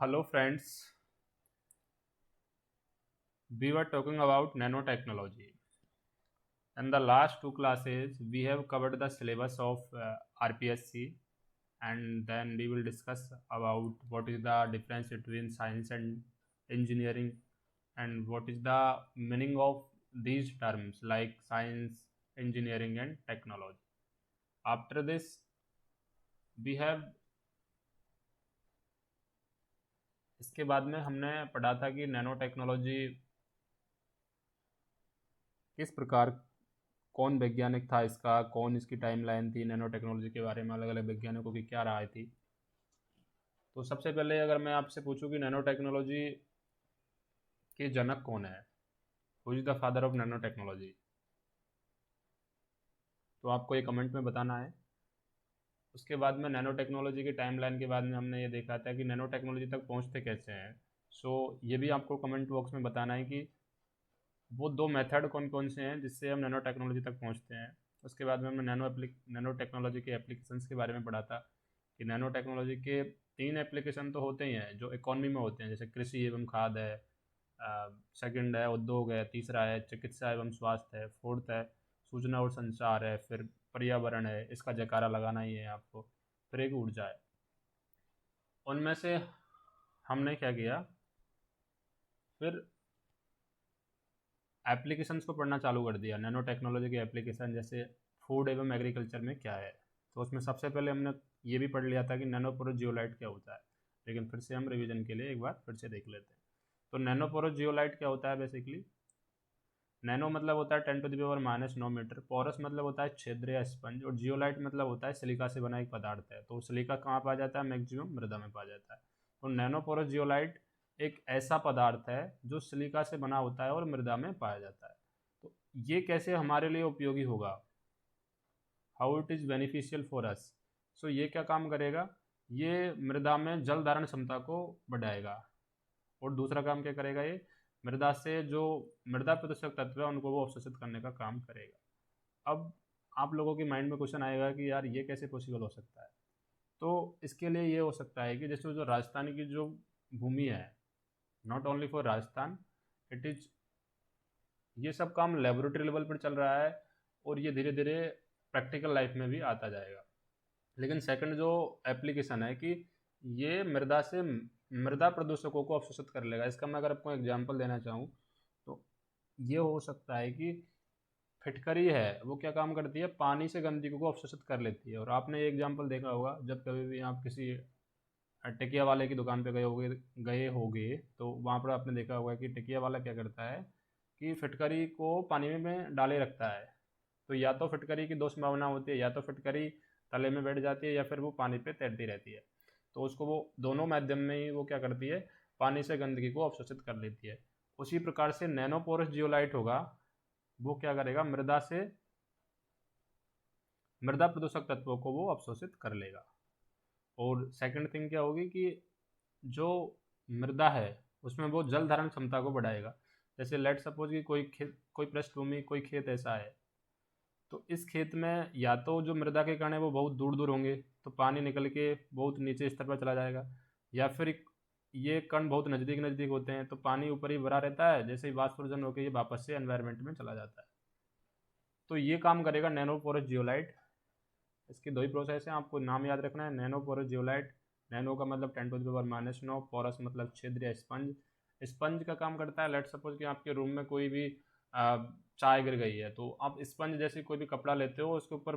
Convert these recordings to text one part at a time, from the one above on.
Hello friends, we were talking about nanotechnology. In the last two classes, we have covered the syllabus of RPSC, and then we will discuss about what is the difference between science and engineering, and what is the meaning of these terms like science, engineering, and technology. After this, we have इसके बाद में हमने पढ़ा था कि nano technology किस प्रकार, कौन वैज्ञानिक था इसका, कौन इसकी टाइमलाइन थी, नैनो टेक्नोलॉजी के बारे में अलग अलग वैज्ञानिकों की क्या राय थी। तो सबसे पहले अगर मैं आपसे पूछूं कि नैनो टेक्नोलॉजी के जनक कौन है, who is the father of nano technology, तो आपको ये कमेंट में बताना है। उसके बाद में नैनो टेक्नोलॉजी की टाइमलाइन के बाद में हमने ये देखा था कि नैनो टेक्नोलॉजी तक पहुँचते कैसे हैं। ये भी आपको कमेंट बॉक्स में बताना है कि वो दो मेथड कौन कौन से हैं जिससे हम नैनो टेक्नोलॉजी तक पहुंचते हैं। उसके बाद में हमने नैनो टेक्नोलॉजी के एप्लीकेशंस के बारे में पढ़ा था कि नैनो टेक्नोलॉजी के तीन एप्लीकेशन तो होते ही हैं जो इकोनॉमी में होते हैं, जैसे कृषि एवं खाद है, सेकंड है उद्योग है, तीसरा है चिकित्सा एवं स्वास्थ्य है, फोर्थ है सूचना और संचार है, फिर पर्यावरण है, इसका जयकारा लगाना ही है आपको, फिर एक ऊर्जा है। उनमें से हमने क्या किया, फिर एप्लीकेशंस को पढ़ना चालू कर दिया। नैनो टेक्नोलॉजी के एप्लीकेशन जैसे फूड एवं एग्रीकल्चर में क्या है, तो उसमें सबसे पहले हमने ये भी पढ़ लिया था कि नैनोपोरस जियोलाइट क्या होता है, लेकिन फिर से हम रिवीजन के लिए एक बार फिर से देख लेते हैं। तो नैनोपोरस जियोलाइट क्या होता है बेसिकली, नैनो मतलब होता है 10⁻⁻9 मीटर, पोरस मतलब होता है छिद्र या स्पंज, और जियोलाइट मतलब होता है सिलिका से बना एक पदार्थ है। तो सिलिका कहाँ पाया जाता है, मैक्सिमम मृदा में पाया जाता है। तो नैनोपोरस जियोलाइट एक ऐसा पदार्थ है जो सिलिका से बना होता है और मृदा में पाया जाता है। तो ये कैसे हमारे लिए उपयोगी होगा, how it is beneficial for us. ये क्या काम करेगा, ये मृदा में जल धारण क्षमता को बढ़ाएगा, और दूसरा काम क्या करेगा, ये मृदा से जो मृदा प्रदूषक तत्व है उनको वो अवशोषित करने का काम करेगा। अब आप लोगों के माइंड में क्वेश्चन आएगा कि यार ये कैसे पॉसिबल हो सकता है। तो इसके लिए ये हो सकता है कि जैसे जो राजस्थान की जो भूमि है, not only for Rajasthan, it is, ये सब काम लेबोरेटरी लेवल पर चल रहा है और ये धीरे धीरे प्रैक्टिकल लाइफ में भी आता जाएगा। लेकिन सेकंड जो एप्लीकेशन है कि ये मृदा से मृदा प्रदूषकों को अवशोषित कर लेगा। इसका मैं अगर आपको एग्जांपल देना चाहूँ तो ये हो सकता है कि फिटकरी है वो क्या काम करती है, पानी से गंदगी को अवशोषित कर लेती है। और आपने ये एग्जांपल देखा होगा, जब कभी भी आप किसी टिकिया वाले की दुकान पे गए होगे तो वहाँ पर आपने देखा होगा कि टिकिया वाला क्या करता है कि फिटकरी को पानी में डाले रखता है। तो या तो फिटकरी की दो संभावना होती है, या तो फिटकरी तले में बैठ जाती है या फिर वो पानी पे तैरती रहती है। तो उसको वो दोनों माध्यम में ही वो क्या करती है, पानी से गंदगी को अवशोषित कर लेती है। उसी प्रकार से नैनोपोरस जियोलाइट होगा, वो क्या करेगा, मृदा प्रदूषक तत्वों को वो अवशोषित कर लेगा। और सेकंड थिंग क्या होगी कि जो मृदा है उसमें वो जल धारण क्षमता को बढ़ाएगा। जैसे लेट सपोज कि कोई पृष्ठभूमि, कोई खेत ऐसा है, तो इस खेत में या तो जो मृदा के कण है वो बहुत दूर दूर होंगे, तो पानी निकल के बहुत नीचे स्तर पर चला जाएगा, या फिर ये कण बहुत नज़दीक नज़दीक होते हैं तो पानी ऊपर ही भरा रहता है, जैसे ही वाष्पोर्जन होकर ये वापस से एनवायरनमेंट में चला जाता है। तो ये काम करेगा नैनोपोरस जियोलाइट। इसके दो ही प्रोसेस हैं, आपको नाम याद रखना है, नैनोपोरस जियोलाइट। नैनो का मतलब 10⁻⁹, पोरस मतलब छिद्र या स्पंज। स्पंज का काम करता है, लेट सपोज कि आपके रूम में कोई भी चाय गिर गई है, तो आप स्पंज जैसे कोई भी कपड़ा लेते हो उसके ऊपर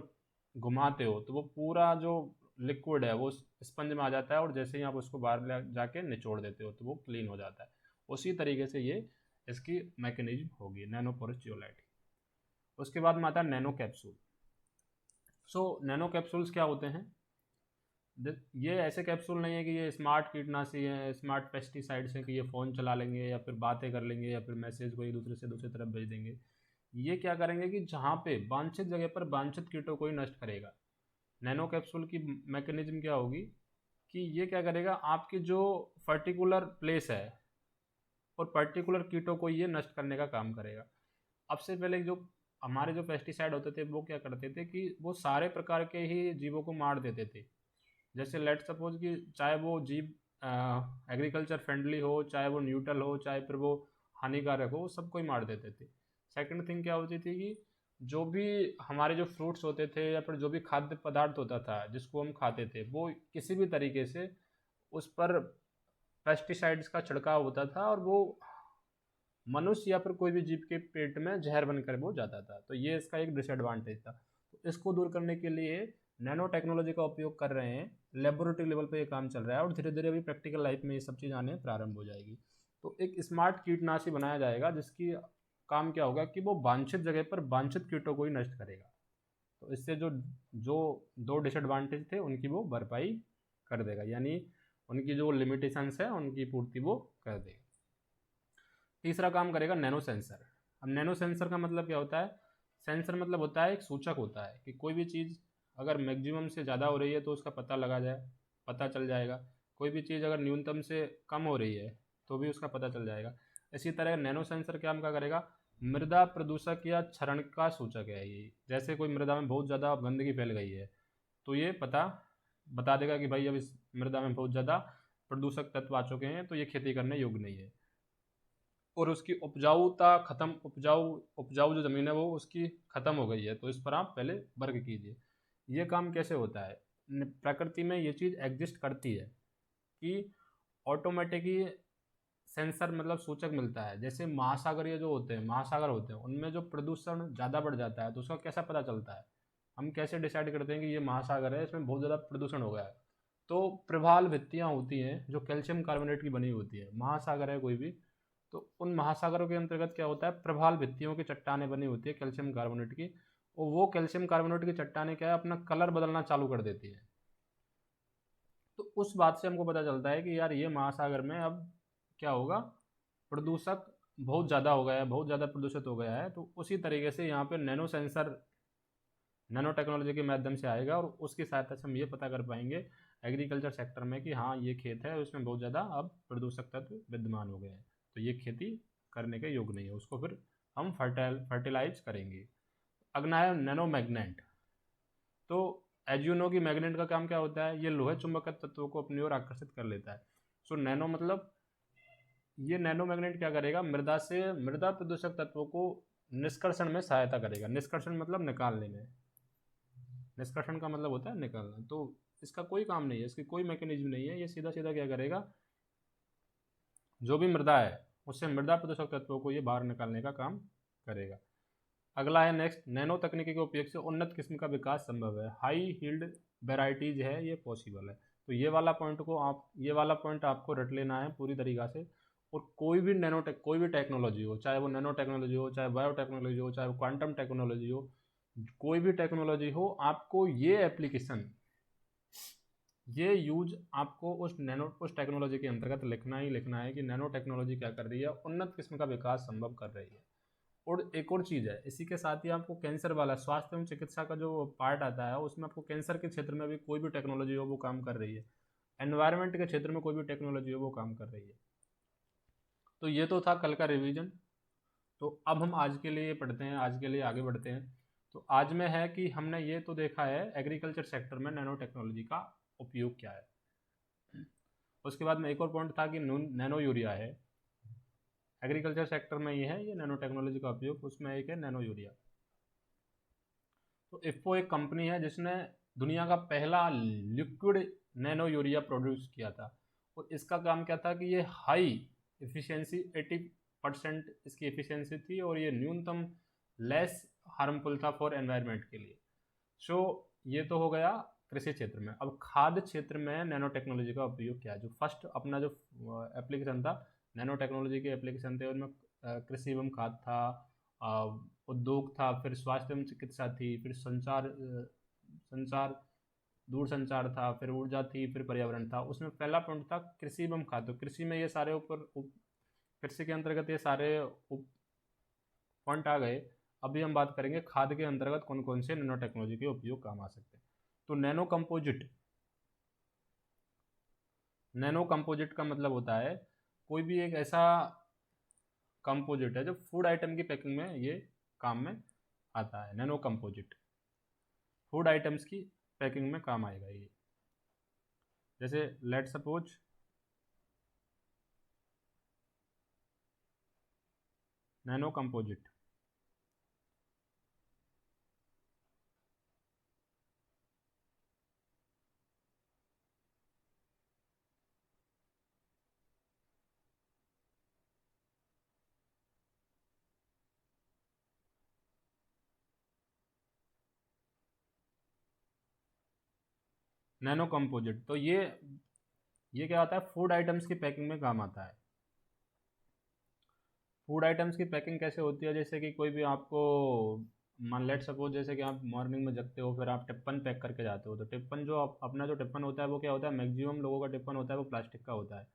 घुमाते हो तो वो पूरा जो लिक्विड है वो स्पंज में आ जाता है, और जैसे ही आप उसको बाहर ले जाके निचोड़ देते हो तो वो क्लीन हो जाता है। उसी तरीके से ये इसकी मैकेनिज्म होगी नैनोपोरस जियोलाइट। उसके बाद में आता है नैनो कैप्सूल। नैनो कैप्सूल्स क्या होते हैं, ये ऐसे कैप्सूल नहीं है कि ये स्मार्ट कीटनाशी हैं, स्मार्ट पेस्टिसाइड्स हैं कि ये फ़ोन चला लेंगे या फिर बातें कर लेंगे या फिर मैसेज को एक दूसरे से दूसरी तरफ भेज देंगे। ये क्या करेंगे कि जहाँ पे वांछित जगह पर वांछित कीटों को ही नष्ट करेगा। नैनो कैप्सूल की मैकेनिज्म क्या होगी कि ये क्या करेगा, आपकी जो पर्टिकुलर प्लेस है और पर्टिकुलर कीटों को ये नष्ट करने का काम करेगा। अब से पहले जो हमारे जो पेस्टिसाइड होते थे वो क्या करते थे कि वो सारे प्रकार के ही जीवों को मार देते थे। जैसे लेट सपोज कि चाहे वो जीव एग्रीकल्चर फ्रेंडली हो, चाहे वो न्यूट्रल हो, चाहे फिर वो हानिकारक हो, सबको ही मार देते थे। सेकंड थिंग क्या होती थी कि जो भी हमारे जो फ्रूट्स होते थे या फिर जो भी खाद्य पदार्थ होता था जिसको हम खाते थे, वो किसी भी तरीके से उस पर पेस्टिसाइड्स का छिड़काव होता था और वो मनुष्य या फिर कोई भी जीव के पेट में जहर बनकर वो जाता था। तो ये इसका एक डिसएडवांटेज था। तो इसको दूर करने के लिए नैनो टेक्नोलॉजी का उपयोग कर रहे हैं। लेबोरेटरी लेवल पे ये काम चल रहा है और धीरे धीरे अभी प्रैक्टिकल लाइफ में ये सब चीज़ आने प्रारंभ हो जाएगी। तो एक स्मार्ट कीटनाशी बनाया जाएगा जिसकी काम क्या होगा कि वो वांछित जगह पर वांछित कीटों को ही नष्ट करेगा। तो इससे जो जो दो डिसएडवांटेज थे उनकी वो भरपाई कर देगा, यानी उनकी जो लिमिटेशंस है उनकी पूर्ति वो कर देगा। तीसरा काम करेगा नैनो सेंसर। अब नैनो सेंसर का मतलब क्या होता है? सेंसर मतलब होता है एक सूचक होता है कि कोई भी चीज़ अगर मैक्सिमम से ज़्यादा हो रही है तो उसका पता चल जाएगा। कोई भी चीज़ अगर न्यूनतम से कम हो रही है तो भी उसका पता चल जाएगा। इसी तरह नैनो सेंसर क्या करेगा? मृदा प्रदूषक या क्षरण का सूचक है ये। जैसे कोई मृदा में बहुत ज़्यादा गंदगी फैल गई है तो ये बता देगा कि भाई अब इस मृदा में बहुत ज़्यादा प्रदूषक तत्व आ चुके हैं, तो ये खेती करने योग्य नहीं है। और उसकी उपजाऊ जो ज़मीन है वो उसकी ख़त्म हो गई है, तो इस पर आप पहले वर्क कीजिए। ये काम कैसे होता है? प्रकृति में ये चीज़ एग्जिस्ट करती है कि ऑटोमेटिकली सेंसर मतलब सूचक मिलता है। जैसे महासागर होते हैं उनमें जो प्रदूषण ज़्यादा बढ़ जाता है तो उसका कैसा पता चलता है? हम कैसे डिसाइड करते हैं कि ये महासागर है, इसमें बहुत ज़्यादा प्रदूषण हो गया है? तो प्रवाल भित्तियाँ होती हैं जो कैल्शियम कार्बोनेट की बनी होती है। महासागर है कोई भी, तो उन महासागरों के अंतर्गत क्या होता है? प्रवाल भित्तियों की चट्टानें बनी होती है कैल्शियम कार्बोनेट की, और वो कैल्शियम कार्बोनेट की चट्टानें क्या है, अपना कलर बदलना चालू कर देती है। तो उस बात से हमको पता चलता है कि यार ये महासागर में अब क्या होगा, प्रदूषक बहुत ज़्यादा हो गया है, बहुत ज़्यादा प्रदूषित हो गया है। तो उसी तरीके से यहाँ पे नैनो सेंसर नैनो टेक्नोलॉजी के माध्यम से आएगा और उसकी सहायता से हम ये पता कर पाएंगे एग्रीकल्चर सेक्टर में कि हाँ ये खेत है उसमें बहुत ज़्यादा अब प्रदूषक तत्व विद्यमान हो गए हैं, तो ये खेती करने के योग्य नहीं है, उसको फिर हम फर्टिलाइज करेंगे। अगला है नैनो मैग्नेट। तो एज यू नो कि मैग्नेट का काम क्या होता है? ये लोहे चुंबक तत्वों को अपनी ओर आकर्षित कर लेता है। सो नैनो मतलब ये नैनो मैग्नेट क्या करेगा? मृदा प्रदूषक तत्वों को निष्कर्षण में सहायता करेगा। निष्कर्षण मतलब निकालने में, निष्कर्षण का मतलब होता है निकालना। तो इसका कोई काम नहीं है, इसकी कोई मैकेनिज्म नहीं है, ये सीधा सीधा क्या करेगा, जो भी मृदा है उससे मृदा प्रदूषक तत्वों को ये बाहर निकालने का काम करेगा। अगला है नेक्स्ट, नैनो तकनीकी के उपयोग से उन्नत किस्म का विकास संभव है। हाई हील्ड वेराइटीज है ये पॉसिबल है। तो ये वाला पॉइंट आपको रट लेना है पूरी तरीक़ा से। और कोई भी टेक्नोलॉजी हो, चाहे वो नैनो टेक्नोलॉजी हो, चाहे बायो टेक्नोलॉजी हो, चाहे वो क्वांटम टेक्नोलॉजी हो, कोई भी टेक्नोलॉजी हो, आपको ये यूज आपको उस टेक्नोलॉजी के अंतर्गत लिखना ही लिखना है कि नैनो टेक्नोलॉजी क्या कर रही है, उन्नत किस्म का विकास संभव कर रही है। और एक और चीज़ है, इसी के साथ ही आपको कैंसर वाला स्वास्थ्य एवं चिकित्सा का जो पार्ट आता है उसमें आपको कैंसर के क्षेत्र में भी कोई भी टेक्नोलॉजी हो वो काम कर रही है। एनवायरनमेंट के क्षेत्र में कोई भी टेक्नोलॉजी हो वो काम कर रही है। तो ये तो था कल का रिवीजन। तो अब हम आज के लिए पढ़ते हैं, आज के लिए आगे बढ़ते हैं। तो आज में है कि हमने ये तो देखा है एग्रीकल्चर सेक्टर में नैनो टेक्नोलॉजी का उपयोग क्या है। उसके बाद में एक और पॉइंट था कि नैनो यूरिया है। एग्रीकल्चर सेक्टर में ये है, ये नैनो टेक्नोलॉजी का उपयोग, उसमें एक है नैनो यूरिया। तो इफ्को एक कंपनी है जिसने दुनिया का पहला लिक्विड नैनो यूरिया प्रोड्यूस किया था। और इसका काम क्या था कि ये हाई एफिशिएंसी 80% इसकी एफिशिएंसी थी और ये न्यूनतम लेस हार्मफुल था फॉर एनवायरनमेंट के लिए। सो ये तो हो गया कृषि क्षेत्र में। अब खाद्य क्षेत्र में नैनो टेक्नोलॉजी का उपयोग क्या है? जो फर्स्ट अपना जो एप्लीकेशन था, नैनो टेक्नोलॉजी के एप्लीकेशन थे उनमें कृषि एवं खाद्य था, उद्योग था, फिर स्वास्थ्य एवं चिकित्सा थी, फिर संचार दूर संचार था, फिर ऊर्जा थी, फिर पर्यावरण था। उसमें पहला पॉइंट था कृषि एवं खाद्य। कृषि में ये सारे कृषि के अंतर्गत ये सारे पॉइंट आ गए। अभी हम बात करेंगे खाद्य के अंतर्गत कौन कौन से नैनो टेक्नोलॉजी के उपयोग काम आ सकते हैं। तो नैनो कंपोजिट का मतलब होता है कोई भी एक ऐसा कंपोजिट है जो फूड आइटम की पैकिंग में ये काम में आता है। नैनो कंपोजिट फूड आइटम्स की पैकिंग में काम आएगा ये। जैसे let suppose nano composite. Nano composite तो ये क्या होता है, फूड आइटम्स की पैकिंग में काम आता है। फूड आइटम्स की पैकिंग कैसे होती है, जैसे कि कोई भी आपको मान लेट सपोज, जैसे कि आप मॉर्निंग में जगते हो, फिर आप टिप्पन पैक करके जाते हो, तो टिप्पन जो अपना जो टिप्पन होता है वो क्या होता है, मैक्सिमम लोगों का टिप्पन होता है वो प्लास्टिक का होता है।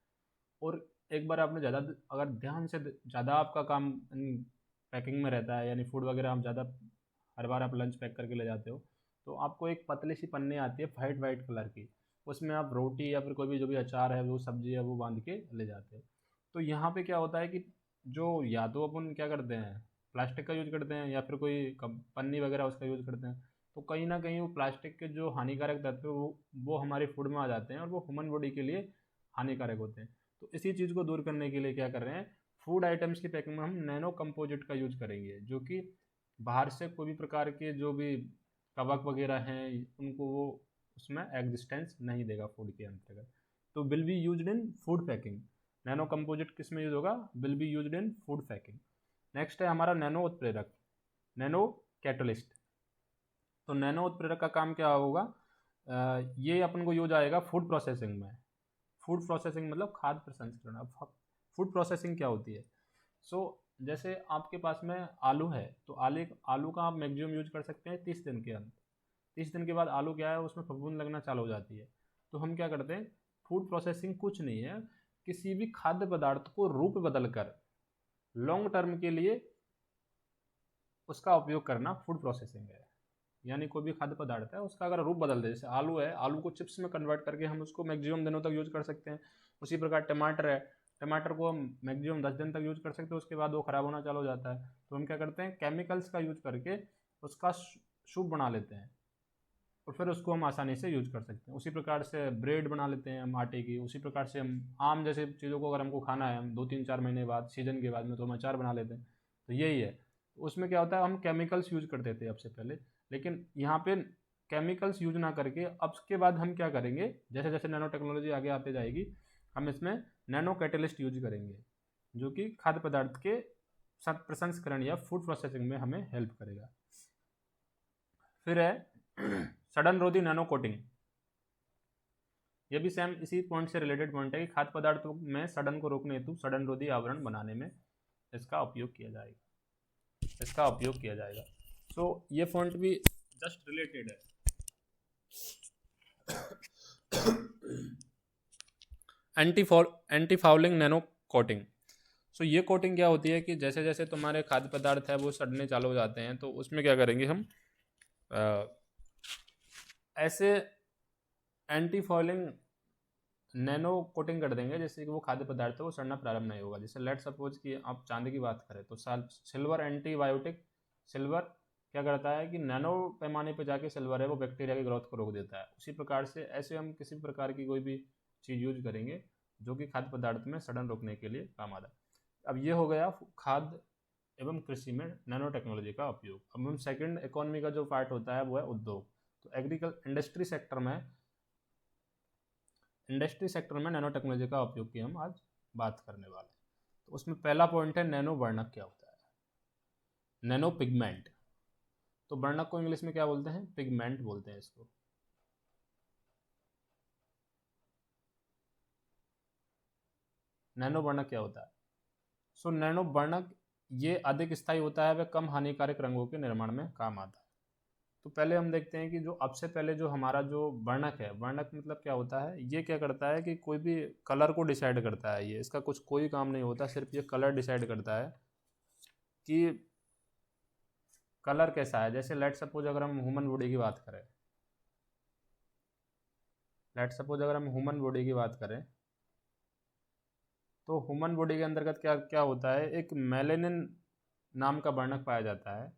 और एक बार आपने ज़्यादा अगर ध्यान से ज़्यादा आपका काम पैकिंग में रहता है, यानी फूड वगैरह आप ज़्यादा हर बार आप लंच पैक करके ले जाते हो, तो आपको एक पतली सी पन्नी आती है वाइट वाइट कलर की, उसमें आप रोटी या फिर कोई भी जो भी अचार है वो सब्जी है वो बांध के ले जाते हो। तो यहाँ पे क्या होता है कि जो या तो अपन क्या करते हैं, प्लास्टिक का यूज करते हैं, या फिर कोई पन्नी वगैरह उसका यूज करते हैं, तो कहीं ना कहीं वो प्लास्टिक के जो हानिकारक तत्व है वो हमारे फूड में आ जाते हैं और वो ह्यूमन बॉडी के लिए हानिकारक होते हैं। तो इसी चीज़ को दूर करने के लिए क्या कर रहे हैं, फूड आइटम्स की पैकिंग में हम नैनो कंपोजिट का यूज करेंगे, जो कि बाहर से कोई भी प्रकार के जो भी कवक वगैरह हैं उनको वो उसमें एग्जिस्टेंस नहीं देगा फूड के अंतर्गत। तो will be used in food packing. Nano composite किस में यूज होगा, will be used in food packing. Next है हमारा नैनो उत्प्रेरक, नैनो कैटलिस्ट। तो नैनो उत्प्रेरक का काम क्या होगा, ये अपन को यूज आएगा फूड प्रोसेसिंग में। फूड प्रोसेसिंग मतलब खाद्य प्रसंस्करण। अब फूड प्रोसेसिंग क्या होती है, जैसे आपके पास में आलू है, तो आलू का आप मैक्सिमम यूज कर सकते हैं 30 दिन के अंदर। 30 दिन के बाद आलू क्या है, उसमें फफूंद लगना चालू हो जाती है। तो हम क्या करते हैं, फूड प्रोसेसिंग कुछ नहीं है, किसी भी खाद्य पदार्थ को रूप बदल कर लॉन्ग टर्म के लिए उसका उपयोग करना फूड प्रोसेसिंग है। यानी कोई भी खाद्य पदार्थ है उसका अगर रूप बदल दे, जैसे आलू है, आलू को चिप्स में कन्वर्ट करके हम उसको मैक्सिमम दिनों तक यूज कर सकते हैं। उसी प्रकार टमाटर है, टमाटर को हम मैक्सिमम 10 दिन तक यूज कर सकते हैं, उसके बाद वो खराब होना चालू हो जाता है। तो हम क्या करते हैं, केमिकल्स का यूज करके उसका सूप बना लेते हैं और फिर उसको हम आसानी से यूज कर सकते हैं। उसी प्रकार से ब्रेड बना लेते हैं हम आटे की। उसी प्रकार से हम आम जैसे चीज़ों को अगर हमको खाना है, हम 2-3-4 महीने बाद सीजन के बाद में, तो हम अचार बना लेते हैं। तो यही है, उसमें क्या होता है, हम केमिकल्स यूज करते थे अब से पहले, लेकिन यहाँ पे केमिकल्स यूज ना करके अब के बाद हम क्या करेंगे, जैसे जैसे नैनो टेक्नोलॉजी आगे आते जाएगी, हम इसमें नैनो कैटलिस्ट यूज करेंगे, जो कि खाद्य पदार्थ के प्रसंस्करण या फूड प्रोसेसिंग में हमें हेल्प करेगा। फिर है सडन रोधी नैनो कोटिंग। ये भी सेम इसी पॉइंट से रिलेटेड पॉइंट है कि खाद्य पदार्थों में सडन को रोकने हेतु सडन रोधी आवरण बनाने में इसका उपयोग किया जाएगा। सो ये पॉइंट भी जस्ट रिलेटेड है। Anti fouling nano coating. So ये कोटिंग क्या होती है कि जैसे जैसे तुम्हारे खाद्य पदार्थ है वो सड़ने चालू हो जाते हैं, तो उसमें क्या करेंगे हम, ऐसे एंटी फाउलिंग नैनो कोटिंग कर देंगे जिससे कि वो खाद्य पदार्थ है वो सड़ना प्रारंभ नहीं होगा। जैसे लेट सपोज कि आप चांदी की बात करें, तो सिल्वर एंटीबायोटिक। सिल्वर क्या करता है कि नैनो पैमाने पर जाके सिल्वर है वो बैक्टीरिया की ग्रोथ को रोक देता है। उसी प्रकार से ऐसे हम किसी प्रकार की कोई भी चीज़ यूज करेंगे जो कि खाद्य पदार्थ में सड़न रोकने के लिए काम आता है। अब ये हो गया खाद्य एवं कृषि में नैनो टेक्नोलॉजी का उपयोग। अब हम सेकंड इकोनॉमी का जो पार्ट होता है वो है उद्योग। तो इंडस्ट्री सेक्टर में नैनो टेक्नोलॉजी का उपयोग की हम आज बात करने वाले हैं। तो उसमें पहला पॉइंट है नैनो वर्णक क्या होता है, नैनो पिगमेंट। तो वर्णक को इंग्लिश में क्या बोलते हैं, पिगमेंट बोलते हैं इसको। नैनो वर्णक क्या होता है, नैनो वर्णक ये अधिक स्थायी होता है, वह कम हानिकारक रंगों के निर्माण में काम आता है। तो पहले हम देखते हैं कि जो अब से पहले जो हमारा जो वर्णक है, वर्णक मतलब क्या होता है, ये क्या करता है कि कोई भी कलर को डिसाइड करता है। ये इसका कुछ कोई काम नहीं होता, सिर्फ ये कलर डिसाइड करता है कि कलर कैसा है। जैसे लेट सपोज अगर हम ह्यूमन बॉडी की बात करें, तो ह्यूमन बॉडी के अंतर्गत क्या क्या होता है, एक मेलेनिन नाम का वर्णक पाया जाता है।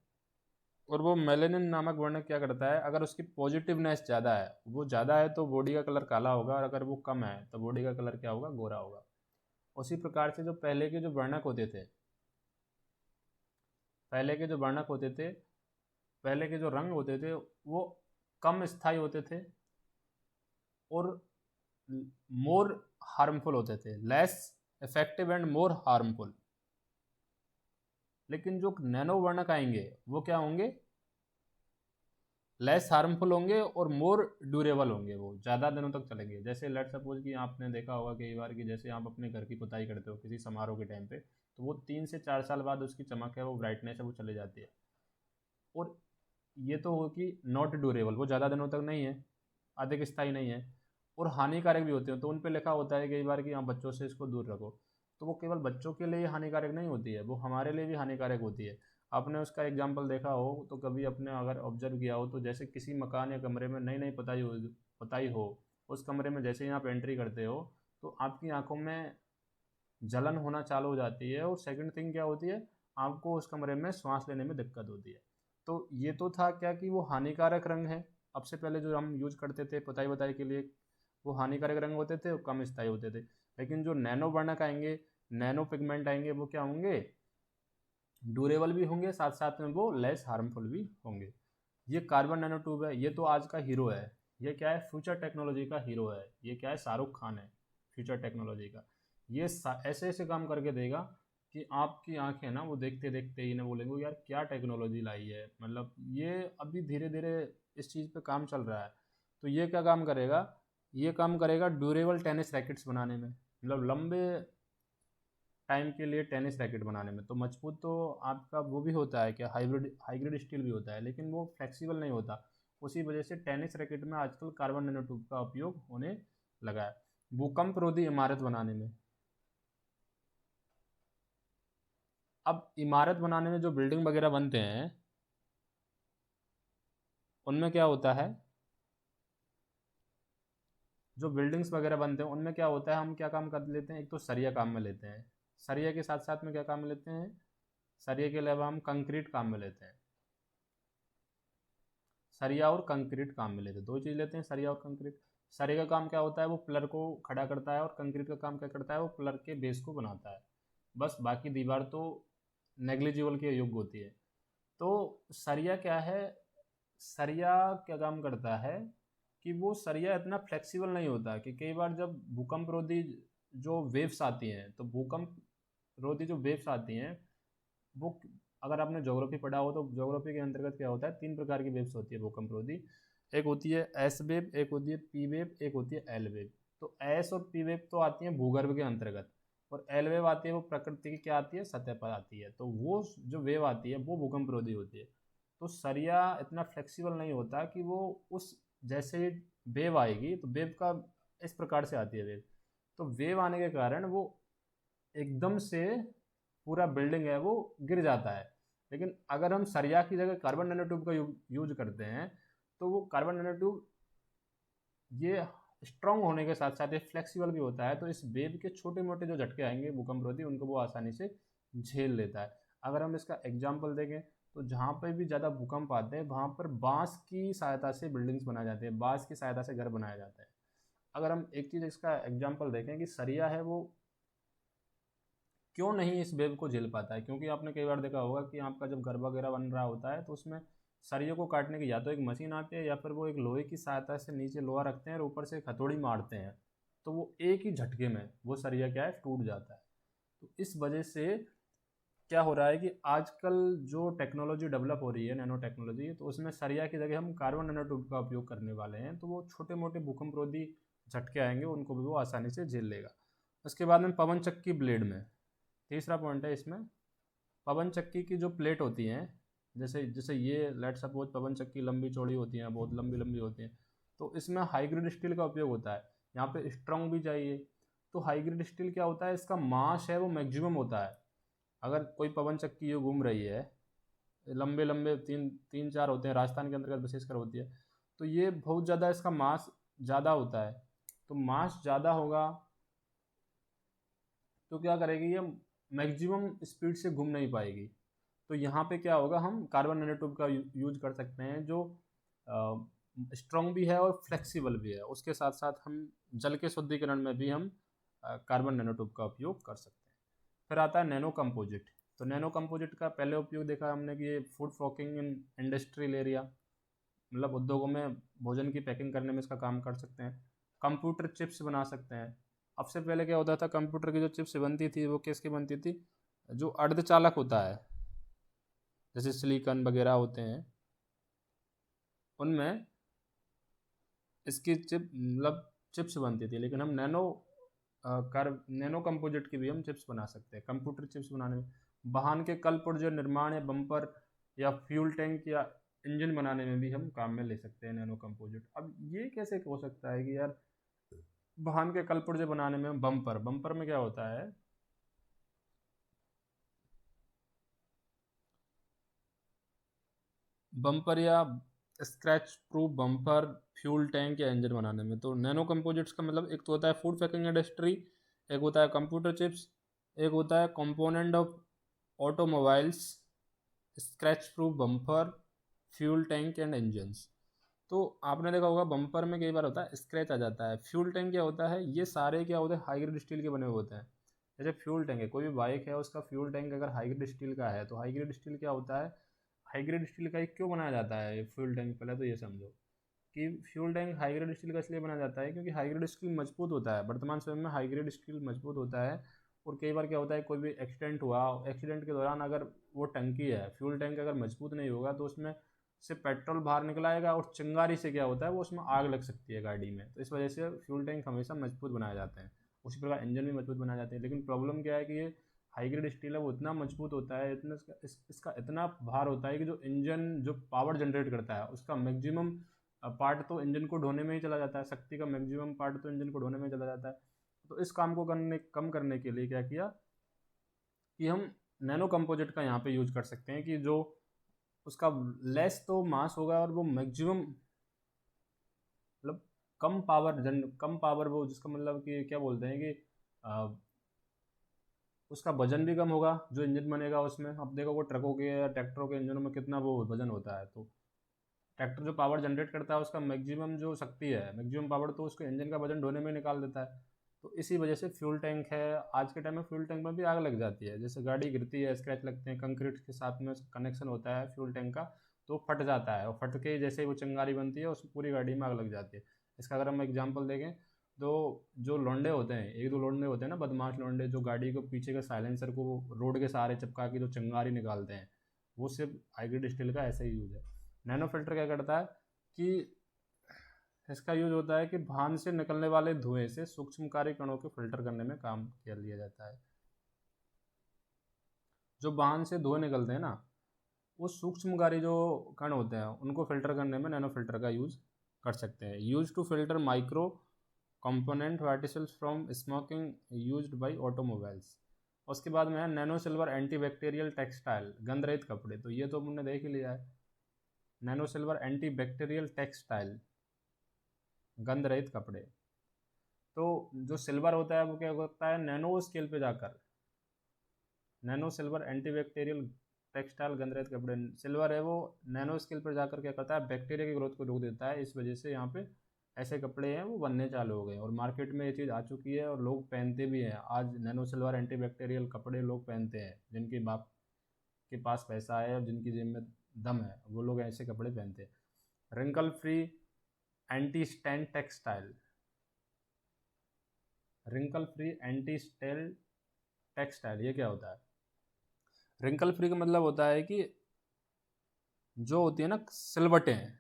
और वो मेलेनिन नामक वर्णक क्या करता है, अगर उसकी पॉजिटिवनेस ज़्यादा है, वो ज़्यादा है तो बॉडी का कलर काला होगा, और अगर वो कम है तो बॉडी का कलर क्या होगा, गोरा होगा। उसी प्रकार से जो पहले के जो वर्णक होते थे, पहले के जो वर्णक होते थे, पहले के जो रंग होते थे वो कम स्थायी होते थे और मोर हार्मफुल होते थे, less effective and more harmful. लेकिन जो नैनो वर्णक आएंगे वो क्या होंगे, लेस हार्मफुल होंगे और मोर ड्यूरेबल होंगे, वो ज़्यादा दिनों तक चलेंगे। जैसे लेट सपोज कि आपने देखा होगा कई बार कि जैसे आप अपने घर की पुताई करते हो किसी समारोह के टाइम पे, तो वो 3 से 4 साल बाद उसकी चमक है, वो ब्राइटनेस है, वो चले जाती है। और ये तो हो कि नॉट ड्यूरेबल, वो ज़्यादा दिनों तक नहीं है, अधिक स्थायी नहीं है, और हानिकारक भी होते हैं। तो उन पे लिखा होता है कई बार कि हाँ बच्चों से इसको दूर रखो। तो वो केवल बच्चों के लिए हानिकारक नहीं होती है, वो हमारे लिए भी हानिकारक होती है। आपने उसका एग्जाम्पल देखा हो तो कभी अपने अगर ऑब्जर्व किया हो तो जैसे किसी मकान या कमरे में नई नई पुताई हो, उस कमरे में जैसे ही आप एंट्री करते हो तो आपकी आंखों में जलन होना चालू हो जाती है, और सेकंड थिंग क्या होती है, आपको उस कमरे में सांस लेने में दिक्कत होती है। तो ये तो था क्या कि वो हानिकारक रंग है। अब से पहले जो हम यूज करते थे पुताई बताई के लिए, वो हानिकारक रंग होते थे और कम स्थायी होते थे। लेकिन जो नैनो वर्णक आएंगे, नैनो पिगमेंट आएंगे, वो क्या होंगे, ड्यूरेबल भी होंगे, साथ साथ में वो लेस हार्मफुल भी होंगे। ये कार्बन नैनो ट्यूब है, ये तो आज का हीरो है। ये क्या है, फ्यूचर टेक्नोलॉजी का हीरो है। ये क्या है, शाहरुख खान है फ्यूचर टेक्नोलॉजी का। ये ऐसे ऐसे काम करके देगा कि आपकी आंखें ना वो देखते देखते ही ना बोलेंगे यार क्या टेक्नोलॉजी लाई है। मतलब ये अभी धीरे धीरे इस चीज़ पे काम चल रहा है। तो ये क्या काम करेगा, ये काम करेगा ड्यूरेबल टेनिस रैकेट्स बनाने में, मतलब लंबे टाइम के लिए टेनिस रैकेट बनाने में। तो मजबूत तो आपका वो भी होता है क्या, हाइब्रिड स्टील भी होता है, लेकिन वो फ्लेक्सिबल नहीं होता। उसी वजह से टेनिस रैकेट में आजकल कार्बन नैनो ट्यूब का उपयोग होने लगा है। भूकंप रोधी इमारत बनाने में, अब इमारत बनाने में जो बिल्डिंग वगैरह बनते हैं उनमें क्या होता है, जो बिल्डिंग्स वगैरह बनते हैं उनमें क्या होता है, हम क्या काम कर लेते हैं, एक तो सरिया काम में लेते हैं, सरिया के साथ साथ में क्या काम में लेते हैं, सरिया के अलावा हम कंक्रीट काम में लेते हैं। सरिया और कंक्रीट काम में लेते हैं, दो चीज़ लेते हैं, सरिया और कंक्रीट। सरिया का काम क्या होता है, वो पिलर को खड़ा करता है, और कंक्रीट का काम क्या करता है, वो पिलर के बेस को बनाता है। बस बाकी दीवार तो नेग्लिजिबल के योग्य होती है। तो सरिया क्या है, सरिया क्या काम करता है कि वो सरिया इतना फ्लेक्सिबल नहीं होता, कि कई बार जब भूकंप रोधी जो वेव्स आती हैं, तो भूकंप रोधी जो वेव्स आती हैं वो, अगर आपने ज्योग्राफी पढ़ा हो तो ज्योग्राफी के अंतर्गत क्या होता है, 3 प्रकार की वेव्स होती है भूकंप रोधी। एक होती है एस वेव, एक होती है पी वेव, एक होती है एल वेव। तो एस और पी वेव तो आती हैं भूगर्भ के अंतर्गत, और एल वेव आती है वो प्रकृति की क्या आती है, सतह पर आती है। तो वो जो वेव आती है वो भूकंप रोधी होती है। तो सरिया इतना फ्लेक्सिबल नहीं होता कि वो उस, जैसे ही वेव आएगी तो वेव का इस प्रकार से आती है वेव, तो वेव आने के कारण वो एकदम से पूरा बिल्डिंग है वो गिर जाता है। लेकिन अगर हम सरिया की जगह कार्बन नैनो ट्यूब का यूज करते हैं, तो वो कार्बन नैनो ट्यूब ये स्ट्रांग होने के साथ साथ ये फ्लेक्सिबल भी होता है। तो इस वेव के छोटे मोटे जो झटके आएंगे भूकंप रोधी, उनको वो आसानी से झेल लेता है। अगर हम इसका एग्जाम्पल देखें तो जहाँ पर भी ज़्यादा भूकंप आते हैं वहाँ पर बांस की सहायता से बिल्डिंग्स बनाए जाते हैं, बांस की सहायता से घर बनाए जाते हैं। अगर हम एक चीज़ इसका एग्जाम्पल देखें कि सरिया है वो क्यों नहीं इस वेव को झेल पाता है, क्योंकि आपने कई बार देखा होगा कि आपका जब घर वगैरह बन रहा होता है तो उसमें सरियों को काटने की या तो एक मशीन आती है, या फिर वो एक लोहे की सहायता से नीचे लोहा रखते हैं और ऊपर से हथौड़ी मारते हैं, तो वो एक ही झटके में वो सरिया क्या है, टूट जाता है। तो इस वजह से क्या हो रहा है कि आजकल जो टेक्नोलॉजी डेवलप हो रही है, नैनो टेक्नोलॉजी, तो उसमें सरिया की जगह हम कार्बन नैनो ट्यूब का उपयोग करने वाले हैं। तो वो छोटे मोटे भूकंप रोधी झटके आएंगे उनको भी वो आसानी से झेल लेगा। उसके बाद में पवन चक्की ब्लेड में, तीसरा पॉइंट है इसमें, पवन चक्की की जो प्लेट होती हैं, जैसे जैसे ये लेट सपोज पवन चक्की लंबी चौड़ी होती हैं, बहुत लंबी लंबी होती हैं, तो इसमें हाई ग्रेड स्टील का उपयोग होता है। यहाँ पे स्ट्रॉन्ग भी चाहिए। तो हाई ग्रेड स्टील क्या होता है, इसका मास है वो मैक्सिमम होता है। अगर कोई पवन चक्की ये घूम रही है, लंबे लंबे तीन तीन चार होते हैं, राजस्थान के अंतर्गत विशेषकर होती है, तो ये बहुत ज़्यादा इसका मास ज़्यादा होता है। तो मास ज़्यादा होगा तो क्या करेगी ये, मैक्सिमम स्पीड से घूम नहीं पाएगी। तो यहाँ पे क्या होगा, हम कार्बन नैनो ट्यूब का यूज कर सकते हैं, जो स्ट्रॉन्ग भी है और फ्लेक्सिबल भी है। उसके साथ साथ हम जल के शुद्धिकरण में भी हम कार्बन नैनो ट्यूब का उपयोग कर सकते हैं। फिर आता है नैनो कंपोजिट। तो नैनो कंपोजिट का पहले उपयोग देखा हमने कि ये फूड फॉकिंग इन इंडस्ट्रियल एरिया, मतलब उद्योगों में भोजन की पैकिंग करने में इसका काम कर सकते हैं। कंप्यूटर चिप्स बना सकते हैं। अब से पहले क्या होता था, कंप्यूटर की जो चिप्स बनती थी वो किसकी बनती थी, जो अर्धचालक होता है जैसे सिलिकॉन वगैरह होते हैं, उनमें इसकी चिप मतलब चिप्स बनती थी। लेकिन हम नैनो कंपोजिट की भी हम चिप्स बना सकते हैं कंप्यूटर चिप्स बनाने में। वाहन के कल पुर्जे निर्माण या बम्पर या फ्यूल टैंक या इंजन बनाने में भी हम काम में ले सकते हैं नैनो कंपोजिट। अब ये कैसे हो सकता है कि यार वाहन के कल पुर्जे बनाने में बम्पर बम्पर में क्या होता है, बम्पर या scratch proof bumper fuel tank या इंजन बनाने में। तो नैनो कंपोजिट्स का मतलब एक तो होता है फूड पैकिंग इंडस्ट्री, एक होता है कंप्यूटर चिप्स, एक होता है component of automobiles, scratch proof bumper, fuel tank and engines. तो आपने देखा होगा बम्पर में कई बार होता है स्क्रैच आ जाता है। फ्यूल टैंक क्या होता है, ये सारे क्या होते हैं हाई ग्रेड स्टील के बने हुए होते हैं। जैसे फ्यूल टैंक है, कोई भी बाइक है उसका फ्यूल टैंक अगर हाई ग्रेड स्टील का है, तो हाई ग्रेड स्टील क्या होता है, हाई ग्रेड स्टील का ही क्यों बनाया जाता है फ्यूल टैंक, पहले तो ये समझो कि fuel tank high grade steel का इसलिए बनाया जाता है क्योंकि हाई ग्रेड स्टील मजबूत होता है। वर्तमान समय में हाई ग्रेड स्टील मजबूत होता है। और कई बार क्या होता है, कोई भी एक्सीडेंट हुआ, एक्सीडेंट के दौरान अगर वो टंकी है फ्यूल टैंक अगर मजबूत नहीं होगा तो उसमें से पेट्रोल बाहर निकल आएगा और चिंगारी से क्या होता है वो उसमें आग लग सकती है गाड़ी में। तो इस वजह से फ्यूल टैंक हमेशा मजबूत बनाए जाते हैं। उसी प्रकार इंजन भी मजबूत बनाए जाते हैं। लेकिन प्रॉब्लम क्या है कि ये हाई ग्रेड स्टील है वो इतना मजबूत होता है, इतना इसका इतना भार होता है कि जो इंजन जो पावर जनरेट करता है उसका मैक्सिमम पार्ट तो इंजन को ढोने में ही चला जाता है, शक्ति का मैक्सिमम पार्ट तो इंजन को ढोने में ही चला जाता है। तो इस काम को कम करने के लिए क्या किया कि हम नैनो कंपोजिट का यहाँ पे यूज कर सकते हैं कि जो उसका लेस तो मास होगा और वो मैक्सिमम मतलब कम पावर वो जिसका मतलब कि क्या बोलते हैं कि आ, उसका वजन भी कम होगा जो इंजन बनेगा उसमें। अब देखो वो ट्रकों के या ट्रैक्टरों के इंजनों में कितना वो वजन होता है, तो ट्रैक्टर जो पावर जनरेट करता है उसका मैक्सिमम जो शक्ति है मैक्सिमम पावर तो उसके इंजन का वजन ढोने में निकाल देता है। तो इसी वजह से फ्यूल टैंक है, आज के टाइम में फ्यूल टैंक में भी आग लग जाती है। जैसे गाड़ी गिरती है, स्क्रैच लगते हैं, कंक्रीट के साथ में कनेक्शन होता है फ्यूल टैंक का, तो फट जाता है और फट के जैसे ही वो चिंगारी बनती है उस पूरी गाड़ी में आग लग जाती है। इसका अगर हम एग्जाम्पल देखें तो जो लौंडे होते हैं, एक दो लौंडे होते हैं ना बदमाश लौंडे, जो गाड़ी को पीछे के साइलेंसर को रोड के सहारे चिपका के जो चिंगारी निकालते हैं, वो सिर्फ हाइग्रेड स्टील का ऐसा ही यूज है। नैनो फिल्टर क्या करता है कि इसका यूज होता है कि वाहन से निकलने वाले धुएं से सूक्ष्मकारी कणों को फिल्टर करने में काम किया लिया जाता है। जो वाहन से धुएं निकलते हैं ना, वो सूक्ष्मकारी जो कण होते हैं उनको फिल्टर करने में नैनो फिल्टर का यूज कर सकते हैं। Use to filter micro component particles from smoking used by automobiles. उसके बाद में है nano silver anti bacterial textile गंध रहित कपड़े, तो ये तो हमने देख ही लिया है। Nano silver anti bacterial textile गंध रहित कपड़े। तो जो सिल्वर होता है वो क्या होता है, नैनो स्केल पे जाकर नैनो सिल्वर एंटीबैक्टीरियल टेक्सटाइल गंध रहित कपड़े, सिल्वर है वो नैनो स्केल पर जाकर क्या करता है, बैक्टीरिया की ग्रोथ को रोक देता है। इस वजह से यहाँ पे ऐसे कपड़े हैं वो बनने चालू हो गए और मार्केट में ये चीज़ आ चुकी है और लोग पहनते भी हैं। आज नैनो सिल्वर एंटीबैक्टीरियल कपड़े लोग पहनते हैं, जिनके बाप के पास पैसा है और जिनकी जेब में दम है वो लोग ऐसे कपड़े पहनते हैं। Wrinkle free anti stain textile, wrinkle free anti stain textile ये क्या होता है, रिंकल फ्री का मतलब होता है कि जो होती है ना सिलवटें,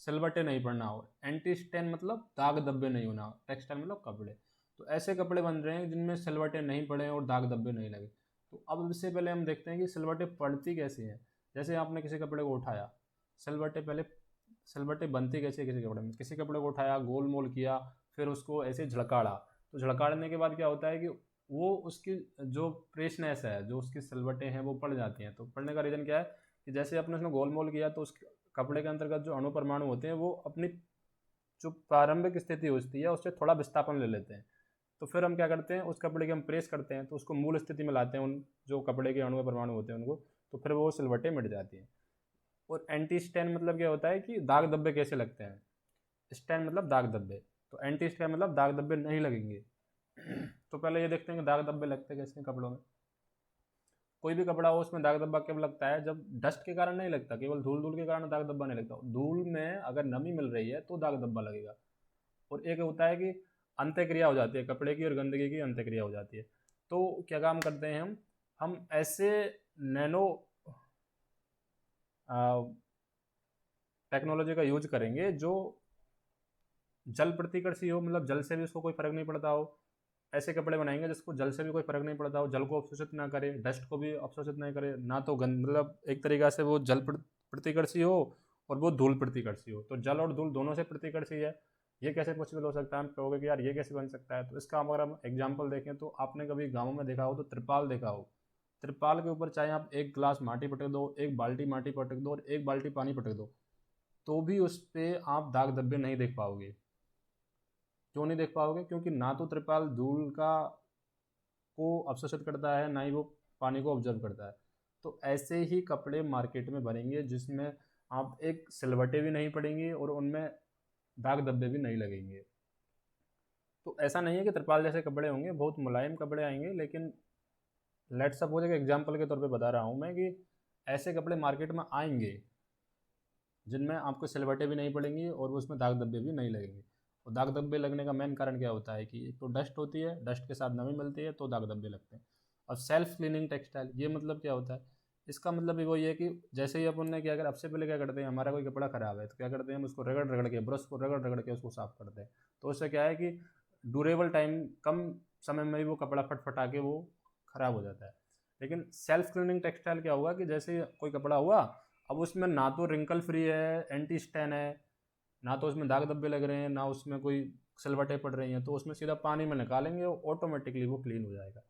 सिलवटें नहीं पड़ना हो, एंटी स्टेन मतलब दाग धब्बे नहीं होना, टेक्सटाइल मतलब कपड़े। तो ऐसे कपड़े बन रहे हैं जिनमें सिलवटें नहीं पड़े और दाग धब्बे नहीं लगे। तो अब इससे पहले हम देखते हैं कि सिलवटें पड़ती कैसी हैं। जैसे आपने किसी कपड़े को उठाया, सिलवटें पहले सिलवटें बनती कैसे है, किसी कपड़े में किसी कपड़े को उठाया गोल मोल किया फिर उसको ऐसे झड़काड़ा, तो झड़काड़ने के बाद क्या होता है कि वो उसकी जो फ्रेशनेस है जो उसकी सिलवटें हैं वो पड़ जाती हैं। तो पड़ने का रीज़न क्या है कि जैसे आपने उसमें गोल मोल किया तो उस कपड़े के अंतर्गत जो अणु परमाणु होते हैं वो अपनी जो प्रारंभिक स्थिति होती है उससे थोड़ा विस्थापन ले लेते हैं। तो फिर हम क्या करते हैं, उस कपड़े की हम प्रेस करते हैं तो उसको मूल स्थिति में लाते हैं, उन जो कपड़े के अणु परमाणु होते हैं उनको, तो फिर वो सिलवटें मिट जाती हैं। और एंटी स्टैन मतलब क्या होता है कि दाग धब्बे कैसे लगते हैं, स्टैन मतलब दाग धब्बे, तो एंटी स्टैन मतलब दाग धब्बे नहीं लगेंगे। तो पहले ये देखते हैं कि दाग धब्बे लगते कैसे हैं कपड़ों में। कोई भी कपड़ा हो उसमें दाग धब्बा कब लगता है, जब डस्ट के कारण नहीं लगता, केवल धूल धूल के कारण दाग धब्बा नहीं लगता। धूल में अगर नमी मिल रही है तो दाग धब्बा लगेगा। और एक होता है कि अंत्यक्रिया हो जाती है, कपड़े की और गंदगी की अंत्यक्रिया हो जाती है। तो क्या काम करते हैं हम ऐसे नैनो टेक्नोलॉजी का यूज करेंगे जो जल प्रतिकर्षी हो, मतलब जल से भी उसको कोई फर्क नहीं पड़ता हो। ऐसे कपड़े बनाएंगे जिसको जल से भी कोई फर्क नहीं पड़ता हो, जल को अवशोषित ना करे, डस्ट को भी अवशोषित नहीं करे, ना तो गंद, मतलब एक तरीका से वो जल प्रतिकर्षी हो और वो धूल प्रतिकर्षी हो। तो जल और धूल दोनों से प्रतिकर्षी है। ये कैसे पॉसिबल हो सकता है, हम कहोगे कि यार ये कैसे बन सकता है। तो इसका अगर हम एग्जाम्पल देखें तो आपने कभी गाँव में देखा हो तो त्रिपाल देखा हो। त्रिपाल के ऊपर चाहे आप एक गिलास माटी पटक दो, एक बाल्टी माटी पटक दो और एक बाल्टी पानी पटक दो, तो भी उस पर आप दाग धब्बे नहीं देख पाओगे। क्यों नहीं देख पाओगे? क्योंकि ना तो त्रिपाल धूल का को अवशोषित करता है, ना ही वो पानी को ऑब्जर्व करता है। तो ऐसे ही कपड़े मार्केट में बनेंगे जिसमें आप एक सिलवटें भी नहीं पड़ेंगी और उनमें दाग धब्बे भी नहीं लगेंगे। तो ऐसा नहीं है कि त्रिपाल जैसे कपड़े होंगे, बहुत मुलायम कपड़े आएंगे, लेकिन लेट सपोज एक एग्जाम्पल के तौर पे बता रहा हूँ मैं कि ऐसे कपड़े मार्केट में आएंगे जिनमें आपको सिलवटें भी नहीं पड़ेंगी और उसमें दाग धब्बे भी नहीं लगेंगे। और दाग धब्बे लगने का मेन कारण क्या होता है कि एक तो डस्ट होती है, डस्ट के साथ नमी मिलती है तो दाग धब्बे लगते हैं। अब सेल्फ क्लीनिंग टेक्सटाइल, ये मतलब क्या होता है? इसका मतलब भी वही है कि जैसे ही अपन ने क्या अगर सबसे पहले क्या करते हैं, हमारा कोई कपड़ा खराब है तो क्या करते हैं, हम उसको रगड़ रगड़ के, ब्रश को रगड़ रगड़ के उसको साफ करते हैं। तो उससे क्या है कि ड्यूरेबल टाइम, कम समय में ही वो कपड़ा फटफटा के वो खराब हो जाता है। लेकिन सेल्फ क्लीनिंग टेक्सटाइल क्या होगा कि जैसे कोई कपड़ा हुआ, अब उसमें ना तो रिंकल फ्री है, एंटी स्टैन है, ना तो उसमें दाग धब्बे लग रहे हैं, ना उसमें कोई सिलवटें पड़ रही हैं, तो उसमें सीधा पानी में निकालेंगे और ऑटोमेटिकली वो क्लीन हो जाएगा।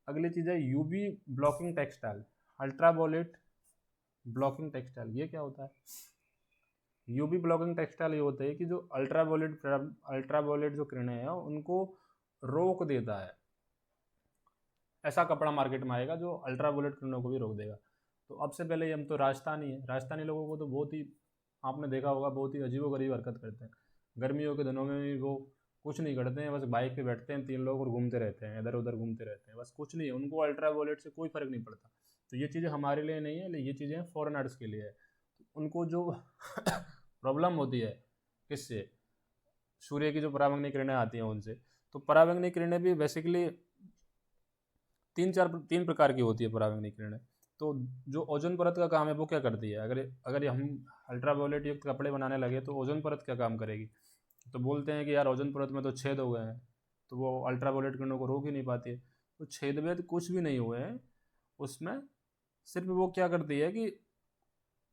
अगली चीज़ है UV blocking textile, ultraviolet blocking textile. ये क्या होता है? यूवी ब्लॉकिंग टेक्सटाइल ये होता है कि जो अल्ट्रावॉयलेट जो किरणें हैं उनको रोक देता है। ऐसा कपड़ा मार्केट में आएगा जो अल्ट्रावॉयलेट किरणों को भी रोक देगा। तो अब से पहले हम तो राजस्थानी है, राजस्थानी लोगों को तो बहुत ही, आपने देखा होगा, बहुत ही अजीबोगरीब हरकत करते हैं। गर्मियों के दिनों में भी वो कुछ नहीं करते हैं, बस बाइक पे बैठते हैं 3 लोग और घूमते रहते हैं, इधर उधर घूमते रहते हैं, बस कुछ नहीं है, उनको अल्ट्रावॉयलेट से कोई फर्क नहीं पड़ता। तो ये चीज़ें हमारे लिए नहीं है, ये चीज़ें फॉरेनर्स के लिए है। उनको जो प्रॉब्लम होती है किससे, सूर्य की जो पराबैंगनी किरणें आती हैं उनसे। तो पराबैंगनी किरणें भी बेसिकली तीन प्रकार की होती है पराबैंगनी किरणें। तो जो ओजोन परत का काम है वो क्या करती है, अगर अगर हम अल्ट्रावायलेट युक्त कपड़े बनाने लगे तो ओजोन परत क्या काम करेगी? तो बोलते हैं कि यार ओजोन परत में तो छेद हो गए हैं, तो वो अल्ट्रावायलेट किरणों को रोक ही नहीं पाती है। तो छेद वेद कुछ भी नहीं हुए हैं उसमें, सिर्फ वो क्या करती है कि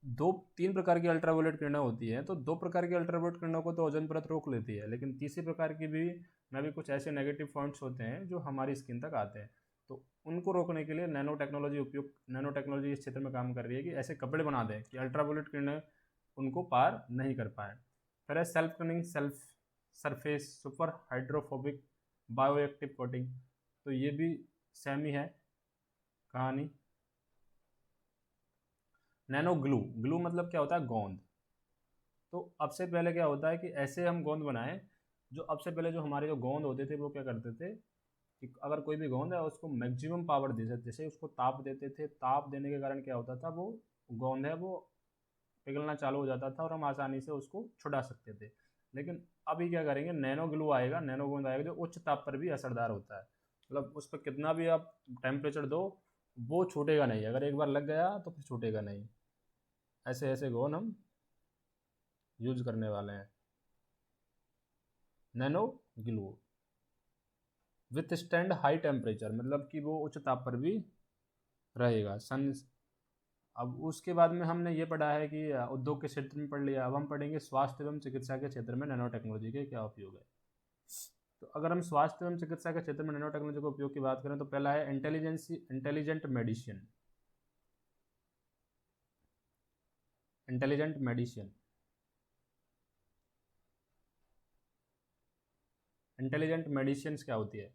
दो तीन प्रकार की अल्ट्रावायलेट किरणें होती हैं, तो 2 प्रकार की अल्ट्रावायलेट किरणों को तो ओजोन परत रोक लेती है, लेकिन तीसरे प्रकार की भी में भी कुछ ऐसे नेगेटिव पॉइंट्स होते हैं जो हमारी स्किन तक आते हैं। तो उनको रोकने के लिए नैनो टेक्नोलॉजी इस क्षेत्र में काम कर रही है कि ऐसे कपड़े बना दें कि अल्ट्रावायलेट किरणें उनको पार नहीं कर पाए। फिर है self cleaning self surface super hydrophobic bioactive coating. तो ये भी सेम ही है कहानी। नैनो ग्लू, ग्लू मतलब क्या होता है? गोंद। तो अब से पहले क्या होता है कि ऐसे हम गोंद बनाएं, जो अब से पहले जो हमारे जो गोंद होते थे वो क्या करते थे कि अगर कोई भी गोंद है उसको मैक्सिमम पावर दे सकते, जैसे उसको ताप देते थे, ताप देने के कारण क्या होता था, वो गोंद है वो पिघलना चालू हो जाता था और हम आसानी से उसको छुड़ा सकते थे। लेकिन अभी क्या करेंगे, नैनो ग्लू आएगा, नैनो गोंद आएगा जो उच्च ताप पर भी असरदार होता है। मतलब उस पर कितना भी आप टेम्परेचर दो वो छूटेगा नहीं, अगर एक बार लग गया तो फिर छूटेगा नहीं। ऐसे ऐसे गोंद हम यूज करने वाले हैं। Nano glue with stand high temperature, मतलब कि वो उच्च ताप पर भी रहेगा। सन अब उसके बाद में हमने ये पढ़ा है कि उद्योग के क्षेत्र में पढ़ लिया, अब हम पढ़ेंगे स्वास्थ्य एवं चिकित्सा के क्षेत्र में नैनो टेक्नोलॉजी के क्या उपयोग है। तो अगर हम स्वास्थ्य एवं चिकित्सा के क्षेत्र में नैनो टेक्नोलॉजी के उपयोग की बात करें तो पहला है intelligent medicine. Intelligent medicine intelligent medicine क्या होती है?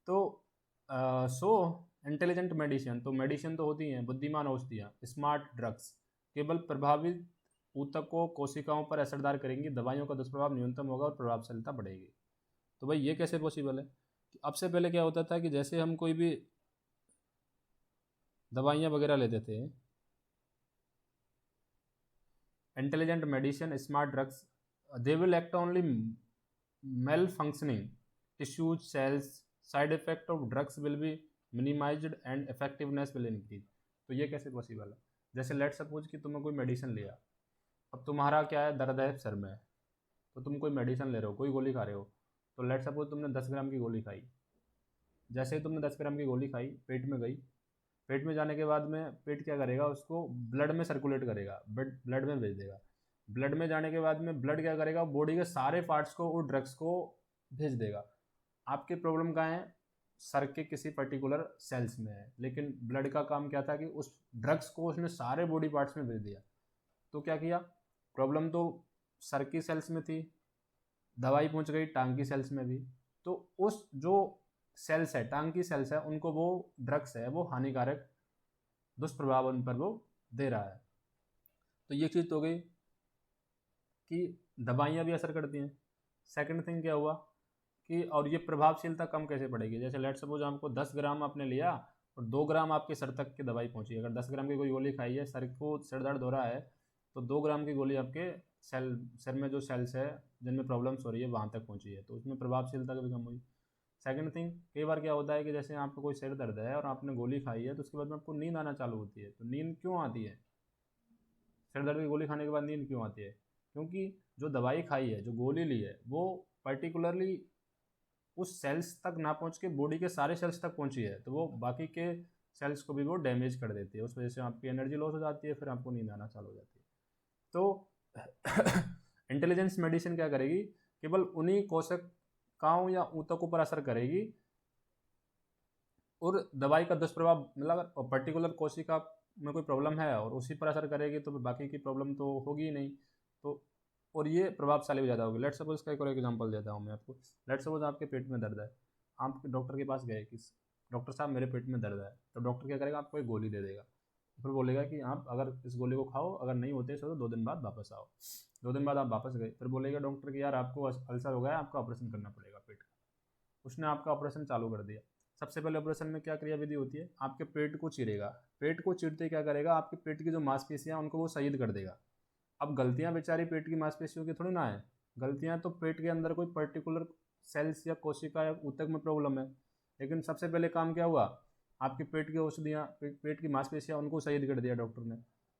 तो सो इंटेलिजेंट मेडिसिन, तो मेडिसिन तो होती हैं बुद्धिमान औषधियाँ, स्मार्ट ड्रग्स, केवल प्रभावित ऊतकों कोशिकाओं पर असरदार करेंगी, दवाइयों का दुष्प्रभाव न्यूनतम होगा और प्रभावशीलता बढ़ेगी। तो भाई ये कैसे पॉसिबल है कि अब से पहले क्या होता था कि जैसे हम कोई भी दवाइयाँ वगैरह लेते थे। Intelligent medicine, smart drugs, they will act only malfunctioning tissues cells, side effect of drugs will be minimized and effectiveness will increase. तो ये कैसे पॉसिबल है? जैसे लेट सपोज कि तुमने कोई मेडिसिन लिया, अब तुम्हारा क्या है, दर्द है सर में, तो तुम कोई मेडिसिन ले रहे हो, कोई गोली खा रहे हो, तो लेट सपोज तुमने 10 ग्राम की गोली खाई। जैसे ही तुमने 10 ग्राम की गोली खाई, पेट में गई, पेट में जाने के बाद में पेट क्या करेगा, उसको ब्लड में सर्कुलेट करेगा, ब्लड में भेज देगा। ब्लड में जाने के बाद में ब्लड क्या करेगा, बॉडी के सारे पार्ट्स को उस ड्रग्स को भेज देगा। आपकी प्रॉब्लम कहाँ है, सर के किसी पर्टिकुलर सेल्स में है, लेकिन ब्लड का काम क्या था कि उस ड्रग्स को उसने सारे बॉडी पार्ट्स में भेज दिया। तो क्या किया, प्रॉब्लम तो सर की सेल्स में थी, दवाई पहुंच गई टांग की सेल्स में भी, तो उस जो सेल्स है, टांग की सेल्स है, उनको वो ड्रग्स है वो हानिकारक दुष्प्रभाव उन पर वो दे रहा है। तो ये चीज़ तो गई कि दवाइयाँ भी असर करती हैं। सेकंड थिंग क्या हुआ कि और ये प्रभावशीलता कम कैसे पड़ेगी, जैसे लेट सपोज आपको 10 ग्राम आपने लिया और 2 ग्राम आपके सर तक की दवाई पहुंची। अगर 10 ग्राम की कोई गोली खाई है, सर को सर दर्द हो रहा है, तो 2 ग्राम की गोली आपके सर में जो सेल्स है जिनमें प्रॉब्लम्स हो रही है वहाँ तक पहुँची है, तो उसमें प्रभावशीलता भी कम हुई। सेकंड थिंग, कई बार क्या होता है कि जैसे आपको कोई सिर दर्द है और आपने गोली खाई है, तो उसके बाद में आपको नींद आना चालू होती है। तो नींद क्यों आती है, सिर दर्द की गोली खाने के बाद नींद क्यों आती है? क्योंकि जो दवाई खाई है, जो गोली ली है, वो पर्टिकुलरली उस सेल्स तक ना पहुंच के बॉडी के सारे सेल्स तक पहुंची है, तो वो बाकी के सेल्स को भी वो डैमेज कर देती है, उस वजह से आपकी एनर्जी लॉस हो जाती है, फिर आपको नींद आना चालू हो जाती है। तो इंटेलिजेंस मेडिसिन क्या करेगी, केवल उन्हीं कोशिकाओं या ऊतकों पर असर करेगी, और दवाई का दुष्प्रभाव मतलब अगर पर्टिकुलर कोशिका में कोई प्रॉब्लम है और उसी पर असर करेगी, तो बाकी की प्रॉब्लम तो होगी ही नहीं। तो और ये प्रभावशाली भी ज़्यादा होगी। लेट सपोज इसका एक और एग्जांपल देता हूँ मैं आपको। लेट सपोज आपके पेट में दर्द है, आप डॉक्टर के पास गए कि डॉक्टर साहब मेरे पेट में दर्द है, तो डॉक्टर क्या करेगा, आपको एक गोली दे देगा, फिर बोलेगा कि आप अगर इस गोली को खाओ, अगर नहीं होते तो 2 दिन बाद वापस आओ। 2 दिन बाद आप वापस गए, फिर बोलेगा डॉक्टर कि यार आपको अल्सर हो गया, आपका ऑपरेशन करना पड़ेगा पेट का। उसने आपका ऑपरेशन चालू कर दिया। सबसे पहले ऑपरेशन में क्या क्रियाविधि होती है, आपके पेट को चीरेगा, पेट को चीरते क्या करेगा, आपके पेट की जो मांसपेशियाँ उनको वो शहीद कर देगा। अब गलतियाँ बेचारी पेट की मांसपेशियों की थोड़ी ना है, गलतियाँ तो पेट के अंदर कोई पर्टिकुलर सेल्स या कोशिका या ऊतक में प्रॉब्लम है। लेकिन सबसे पहले काम क्या हुआ, आपके पेट की औषधियाँ, पेट की मांसपेशियाँ, उनको शहीद कर दिया डॉक्टर ने।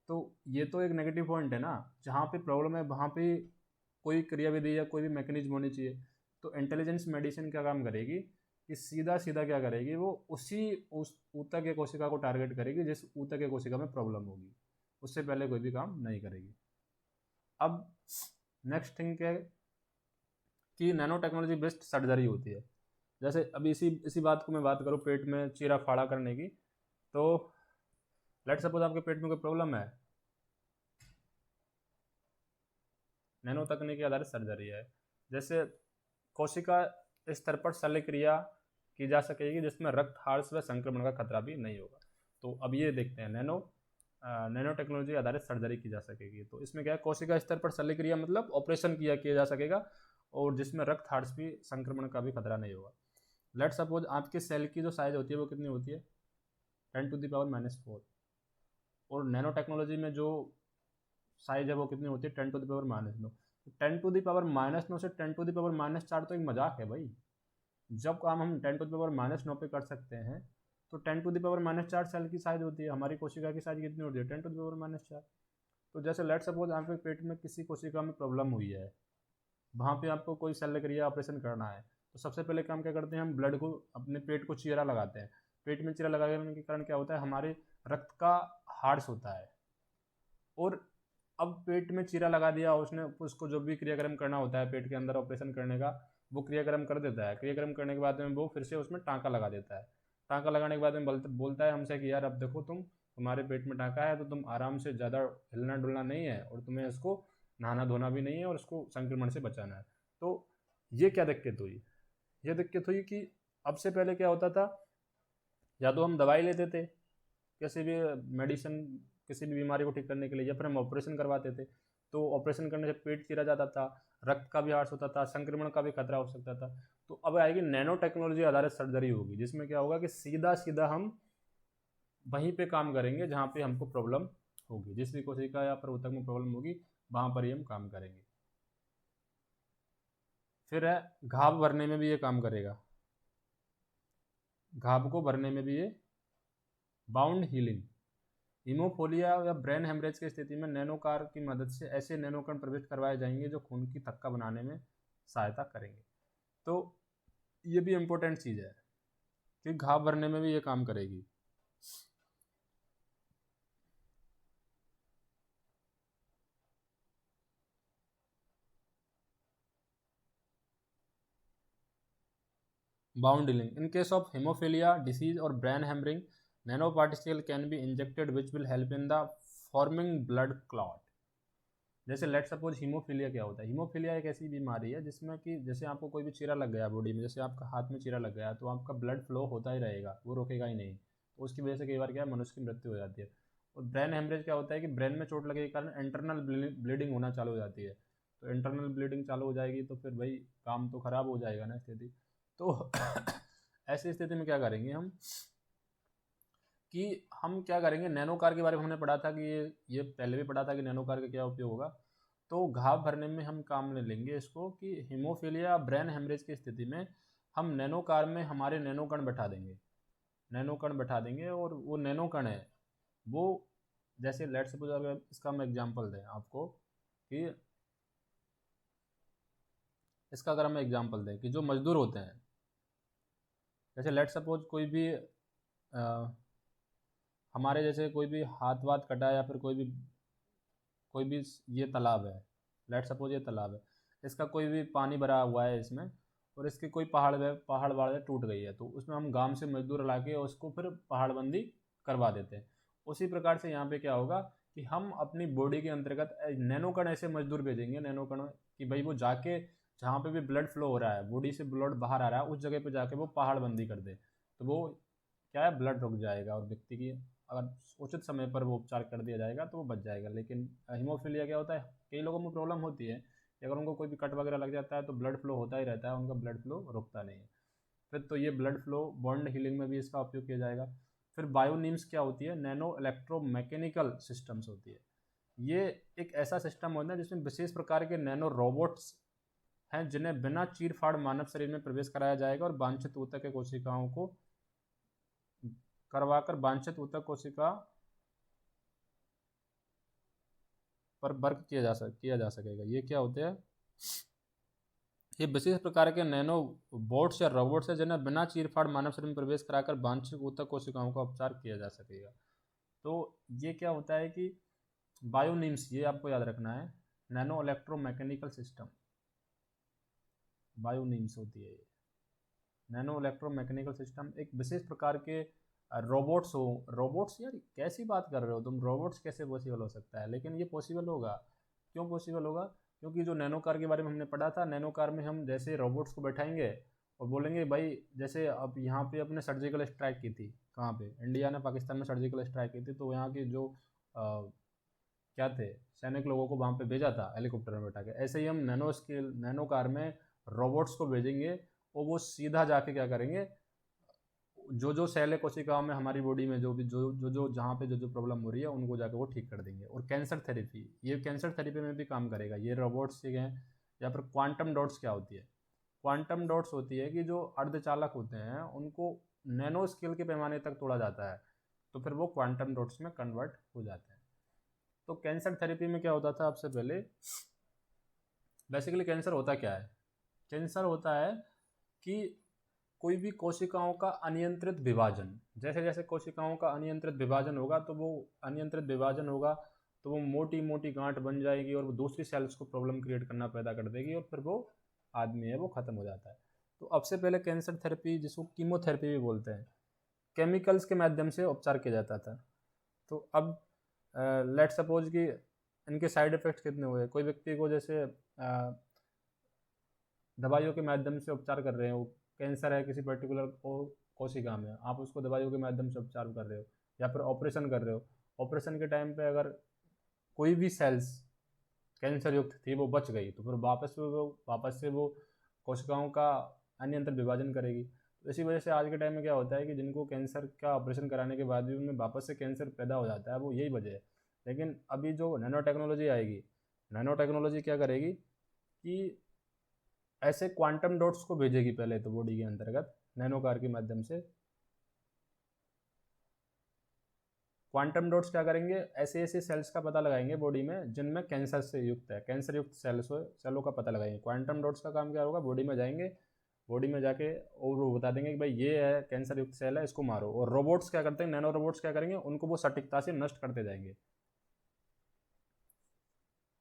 तो ये तो एक नेगेटिव पॉइंट है ना, जहाँ पे प्रॉब्लम है वहाँ पे कोई क्रियाविधि या कोई भी मैकेनिज्म होनी चाहिए। तो इंटेलिजेंस मेडिसिन क्या काम करेगी कि सीधा सीधा क्या करेगी, वो उस ऊतक या कोशिका को टारगेट करेगी जिस ऊतक या कोशिका में प्रॉब्लम होगी, उससे पहले कोई भी काम नहीं करेगी। अब नेक्स्ट थिंग क्या है कि नैनो टेक्नोलॉजी बेस्ड सर्जरी होती है। जैसे अभी इसी इसी बात को मैं बात करूँ, पेट में चीरा फाड़ा करने की, तो लेट सपोज आपके पेट में कोई प्रॉब्लम है, नैनो तकनीकी आधारित सर्जरी है। जैसे कोशिका स्तर पर शल्य क्रिया की जा सकेगी जिसमें रक्त हार्स व संक्रमण का खतरा भी नहीं होगा। तो अब ये देखते हैं, नैनो टेक्नोलॉजी आधारित सर्जरी की जा सकेगी। तो इसमें क्या है, कोशिका स्तर पर शल्य क्रिया मतलब ऑपरेशन किया जा सकेगा, और जिसमें रक्त हार्स भी संक्रमण का भी खतरा नहीं होगा। लेट सपोज आपके सेल की जो साइज होती है वो कितनी होती है, 10⁻⁻⁴, और नैनो टेक्नोलॉजी में जो साइज है वो कितनी होती है, 10⁻⁻⁹। 10⁻⁻⁹ से 10⁻⁻⁴ तो एक मजाक है भाई। जब काम हम 10⁻⁹ पे कर सकते हैं, तो 10⁻⁻⁴ सेल की साइज होती है, हमारी कोशिका की साइज कितनी होती है, 10⁻⁻⁴। तो जैसे लेट सपोज आपके पेट में किसी कोशिका में प्रॉब्लम हुई है, वहाँ पे आपको कोई शल्य क्रिया ऑपरेशन करना है, तो सबसे पहले काम क्या करते हैं, हम ब्लड को, अपने पेट को चीरा लगाते हैं। पेट में चीरा लगाने के कारण क्या होता है, हमारे रक्त का हार्स होता है, और अब पेट में चीरा लगा दिया उसने, उसको जो भी क्रियाक्रम करना होता है पेट के अंदर ऑपरेशन करने का, वो क्रियाक्रम कर देता है। क्रियाक्रम करने के बाद में वो फिर से उसमें टाँका लगा देता है। टाँका लगाने के बाद में बोलता है हमसे कि यार अब देखो तुम्हारे पेट में टाँका है, तो तुम आराम से, ज़्यादा हिलना डुलना नहीं है, और तुम्हें इसको नहाना धोना भी नहीं है, और इसको संक्रमण से बचाना है। तो ये क्या दिक्कत हुई, ये दिक्कत हुई कि अब से पहले क्या होता था, या तो हम दवाई लेते थे किसी भी मेडिसिन, किसी भी बीमारी को ठीक करने के लिए, या फिर हम ऑपरेशन करवाते थे। तो ऑपरेशन करने से पेट चीरा जाता था, रक्त का भी हार्स होता था, संक्रमण का भी खतरा हो सकता था। तो अब आएगी नैनो टेक्नोलॉजी आधारित सर्जरी होगी, जिसमें क्या होगा कि सीधा सीधा हम वहीं पे काम करेंगे जहाँ पे हमको प्रॉब्लम होगी, जिस भी कोशिका या प्रवर्तक में प्रॉब्लम होगी वहाँ पर ही हम काम करेंगे। फिर है घाव भरने में भी ये काम करेगा, घाव को भरने में भी ये बाउंड हीलिंग। हीमोफोलिया या ब्रेन हेमरेज की स्थिति में नैनोकार की मदद से ऐसे नैनोकण प्रविष्ट करवाए जाएंगे जो खून की थक्का बनाने में सहायता करेंगे। तो ये भी इम्पोर्टेंट चीज़ है कि घाव भरने में भी ये काम करेगी। Wound healing in case of haemophilia disease और brain haemorrhage, nano particle can be injected which will help in the forming blood clot. जैसे लेट सपोज हीमोफिलिया क्या होता है, हीमोफिलिया एक ऐसी बीमारी है जिसमें कि जैसे आपको कोई भी चीरा लग गया बॉडी में, जैसे आपका हाथ में चीरा लग गया तो आपका ब्लड फ्लो होता ही रहेगा, वो रुकेगा ही नहीं, तो उसकी वजह से कई बार क्या है मनुष्य की मृत्यु हो जाती है। और ब्रेन हेमरेज क्या होता है कि ब्रेन में चोट लगने के कारण इंटरनल ब्लीडिंग होना चालू हो जाती है, तो इंटरनल ब्लीडिंग चालू हो जाएगी तो फिर भाई काम तो खराब हो जाएगा ना स्थिति। तो ऐसी स्थिति में क्या करेंगे हम कि हम क्या करेंगे, नैनोकार के बारे में हमने पढ़ा था कि ये पहले भी पढ़ा था कि नैनोकार का क्या उपयोग होगा। तो घाव भरने में हम काम ले लेंगे इसको कि हीमोफिलिया ब्रेन हेमरेज की स्थिति में हम नैनोकार में हमारे नैनोकण बैठा देंगे, नैनोकण बैठा देंगे। और वो नैनोकण है वो, जैसे लेट सपोज अगर इसका हम एग्जांपल दें आपको कि इसका अगर हम एग्जांपल दें कि जो मजदूर होते हैं, जैसे लेट सपोज हमारे जैसे कोई भी हाथ वाथ कटा या फिर कोई भी ये तालाब है, लेट सपोज ये तालाब है, इसका कोई भी पानी भरा हुआ है इसमें और इसके कोई पहाड़ वहाड़ टूट गई है, तो उसमें हम गांव से मजदूर ला के उसको फिर पहाड़बंदी करवा देते हैं। उसी प्रकार से यहाँ पे क्या होगा कि हम अपनी बॉडी के अंतर्गत नैनोकण ऐसे मजदूर भेजेंगे, नैनोकण कि भाई वो जाके जहाँ पे भी ब्लड फ्लो हो रहा है, बॉडी से ब्लड बाहर आ रहा है, उस जगह पे जाके वो पहाड़बंदी कर दे, तो वो क्या है ब्लड रुक जाएगा और व्यक्ति की अगर उचित समय पर वो उपचार कर दिया जाएगा तो वो बच जाएगा। लेकिन हीमोफीलिया क्या होता है, कई लोगों में प्रॉब्लम होती है कि अगर उनको कोई भी कट वगैरह लग जाता है तो ब्लड फ्लो होता ही रहता है, उनका ब्लड फ्लो रुकता नहीं है। फिर तो ये ब्लड फ्लो बॉन्ड हीलिंग में भी इसका उपयोग किया जाएगा। फिर बायोनिम्स क्या होती है, नैनो इलेक्ट्रोमैकेनिकल सिस्टम्स होती है। ये एक ऐसा सिस्टम होता है जिसमें विशेष प्रकार के नैनो रोबोट्स हैं जिन्हें बिना चीर फाड़ मानव शरीर में प्रवेश कराया जाएगा और वांछित ऊतक के कोशिकाओं को करवाकर वांछित ऊतक कोशिका पर वर्क किया जा सकेगा। ये क्या होते हैं, ये विशेष प्रकार के नैनो बोट्स या रोबोट्स है जिन्हें बिना चीरफाड़ मानव शरीर में प्रवेश कराकर वांछित ऊतक कोशिकाओं का उपचार किया जा सकेगा। तो ये क्या होता है कि बायोनिम्स, ये आपको याद रखना है, नैनो इलेक्ट्रोमैकेनिकल सिस्टम, बायोनिम्स होती है ये नैनो इलेक्ट्रोमैकेनिकल सिस्टम। एक विशेष प्रकार के रोबोट्स हो, रोबोट्स यार कैसी बात कर रहे हो तुम, रोबोट्स कैसे पॉसिबल हो सकता है, लेकिन ये पॉसिबल होगा। क्यों पॉसिबल होगा, क्योंकि जो नैनो कार के बारे में हमने पढ़ा था, नैनो कार में हम जैसे रोबोट्स को बैठाएंगे और बोलेंगे भाई जैसे अब यहाँ पे अपने सर्जिकल स्ट्राइक की थी, कहाँ पे, इंडिया ने पाकिस्तान में सर्जिकल स्ट्राइक की थी, तो यहाँ के जो क्या थे सैनिक लोगों को वहाँ पे भेजा था हेलीकॉप्टर में बैठा के, ऐसे ही हम नैनो कार में रोबोट्स को भेजेंगे और वो सीधा जाके क्या करेंगे, जो सेल कोशिकाओं में हमारी बॉडी में जो भी जो जहाँ पे जो प्रॉब्लम हो रही है उनको जाकर वो ठीक कर देंगे। और कैंसर थेरेपी, ये कैंसर थेरेपी में भी काम करेगा ये रोबोट्स ठीक हैं। या फिर क्वांटम डॉट्स क्या होती है, क्वांटम डॉट्स होती है कि जो अर्धचालक होते हैं उनको नैनो स्केल के पैमाने तक तोड़ा जाता है, तो फिर वो क्वांटम डॉट्स में कन्वर्ट हो जाते हैं। तो कैंसर थेरेपी में क्या होता था, आपसे पहले बेसिकली कैंसर होता क्या है, कैंसर होता है कि कोई भी कोशिकाओं का अनियंत्रित विभाजन, जैसे जैसे कोशिकाओं का अनियंत्रित विभाजन होगा तो वो मोटी मोटी गांठ बन जाएगी और वो दूसरी सेल्स को प्रॉब्लम क्रिएट करना पैदा कर देगी और फिर वो आदमी है वो ख़त्म हो जाता है। तो अब से पहले कैंसर थेरेपी, जिसको कीमोथेरेपी भी बोलते हैं, केमिकल्स के माध्यम से उपचार किया जाता था। तो अब लेट सपोज कि इनके साइड इफ़ेक्ट्स कितने हुए, कोई व्यक्ति को जैसे दवाइयों के माध्यम से उपचार कर रहे हो, कैंसर है किसी पर्टिकुलर कोशिका में, आप उसको दवाइयों के माध्यम से उपचार कर रहे हो या फिर ऑपरेशन कर रहे हो, ऑपरेशन के टाइम पे अगर कोई भी सेल्स कैंसर युक्त थी वो बच गई तो फिर वापस से वो कोशिकाओं का अनियंत्रित विभाजन करेगी। इसी वजह से आज के टाइम में क्या होता है कि जिनको कैंसर का ऑपरेशन कराने के बाद भी उनमें वापस से कैंसर पैदा हो जाता है, वो यही वजह है। लेकिन अभी जो नैनो टेक्नोलॉजी आएगी, नैनो टेक्नोलॉजी क्या करेगी कि ऐसे क्वांटम डॉट्स को भेजेगी पहले तो बॉडी के अंतर्गत नैनो कार के माध्यम से। क्वांटम डॉट्स क्या करेंगे, ऐसे ऐसे सेल्स का पता लगाएंगे बॉडी में जिनमें कैंसर से युक्त है, कैंसर युक्त सेलों का पता लगाएंगे। क्वांटम डॉट्स का काम क्या होगा, बॉडी में जाएंगे, बॉडी में जाके और वो बता देंगे कि भाई ये है कैंसर युक्त सेल है, इसको मारो। और रोबोट्स क्या करते हैं, नैनो रोबोट्स क्या करेंगे, उनको वो सटीकता से नष्ट करते जाएंगे।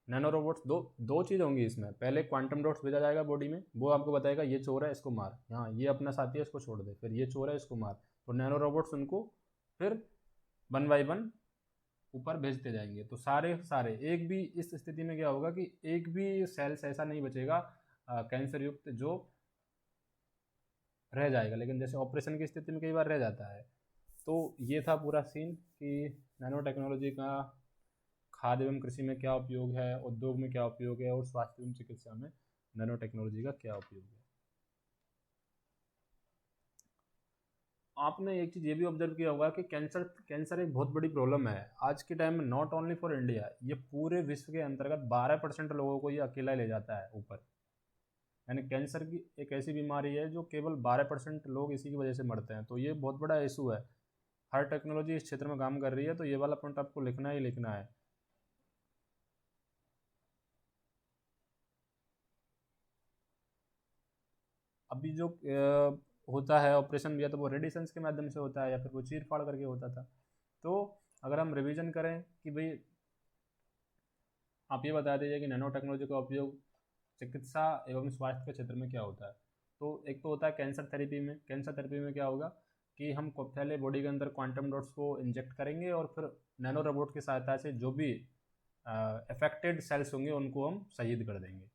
नैनो रोबोट्स दो चीज़ होंगी इसमें, पहले क्वांटम डॉट्स भेजा जाएगा बॉडी में, वो आपको बताएगा ये चोर है इसको मार, हाँ ये अपना साथी है इसको छोड़ दे, फिर ये चोर है इसको मार। तो नैनो रोबोट्स उनको फिर 1 बाय 1 ऊपर भेजते जाएंगे। तो सारे सारे एक भी इस स्थिति में क्या होगा कि एक भी सेल्स ऐसा नहीं बचेगा कैंसर युक्त जो रह जाएगा। लेकिन जैसे ऑपरेशन की स्थिति में कई बार रह जाता है। तो ये था पूरा सीन कि नैनो टेक्नोलॉजी का खाद्य एवं कृषि में क्या उपयोग है, उद्योग में क्या उपयोग है, और स्वास्थ्य एवं चिकित्सा में नैनो टेक्नोलॉजी का क्या उपयोग है। आपने एक चीज़ ये भी ऑब्जर्व किया होगा कि कैंसर एक बहुत बड़ी प्रॉब्लम है आज के टाइम में, नॉट ओनली फॉर इंडिया, ये पूरे विश्व के अंतर्गत 12% लोगों को ये अकेला ले जाता है ऊपर। यानी कैंसर की एक ऐसी बीमारी है जो केवल 12% लोग इसी की वजह से मरते हैं। तो ये बहुत बड़ा इशू है। हर टेक्नोलॉजी इस क्षेत्र में काम कर रही है, तो ये वाला पॉइंट आपको लिखना ही लिखना है। अभी जो होता है ऑपरेशन, या तो वो रेडिएशंस के माध्यम से होता है या फिर वो चीर फाड़ करके होता था। तो अगर हम रिवीजन करें कि भाई आप ये बता दीजिए कि नैनो टेक्नोलॉजी का उपयोग चिकित्सा एवं स्वास्थ्य के क्षेत्र में क्या होता है। तो एक तो होता है कैंसर थेरेपी में। कैंसर थेरेपी में क्या होगा कि हम पहले बॉडी के अंदर क्वांटम डॉट्स को इंजेक्ट करेंगे और फिर नैनो रोबोट की सहायता से जो भी अफेक्टेड सेल्स होंगे उनको हम शहीद कर देंगे।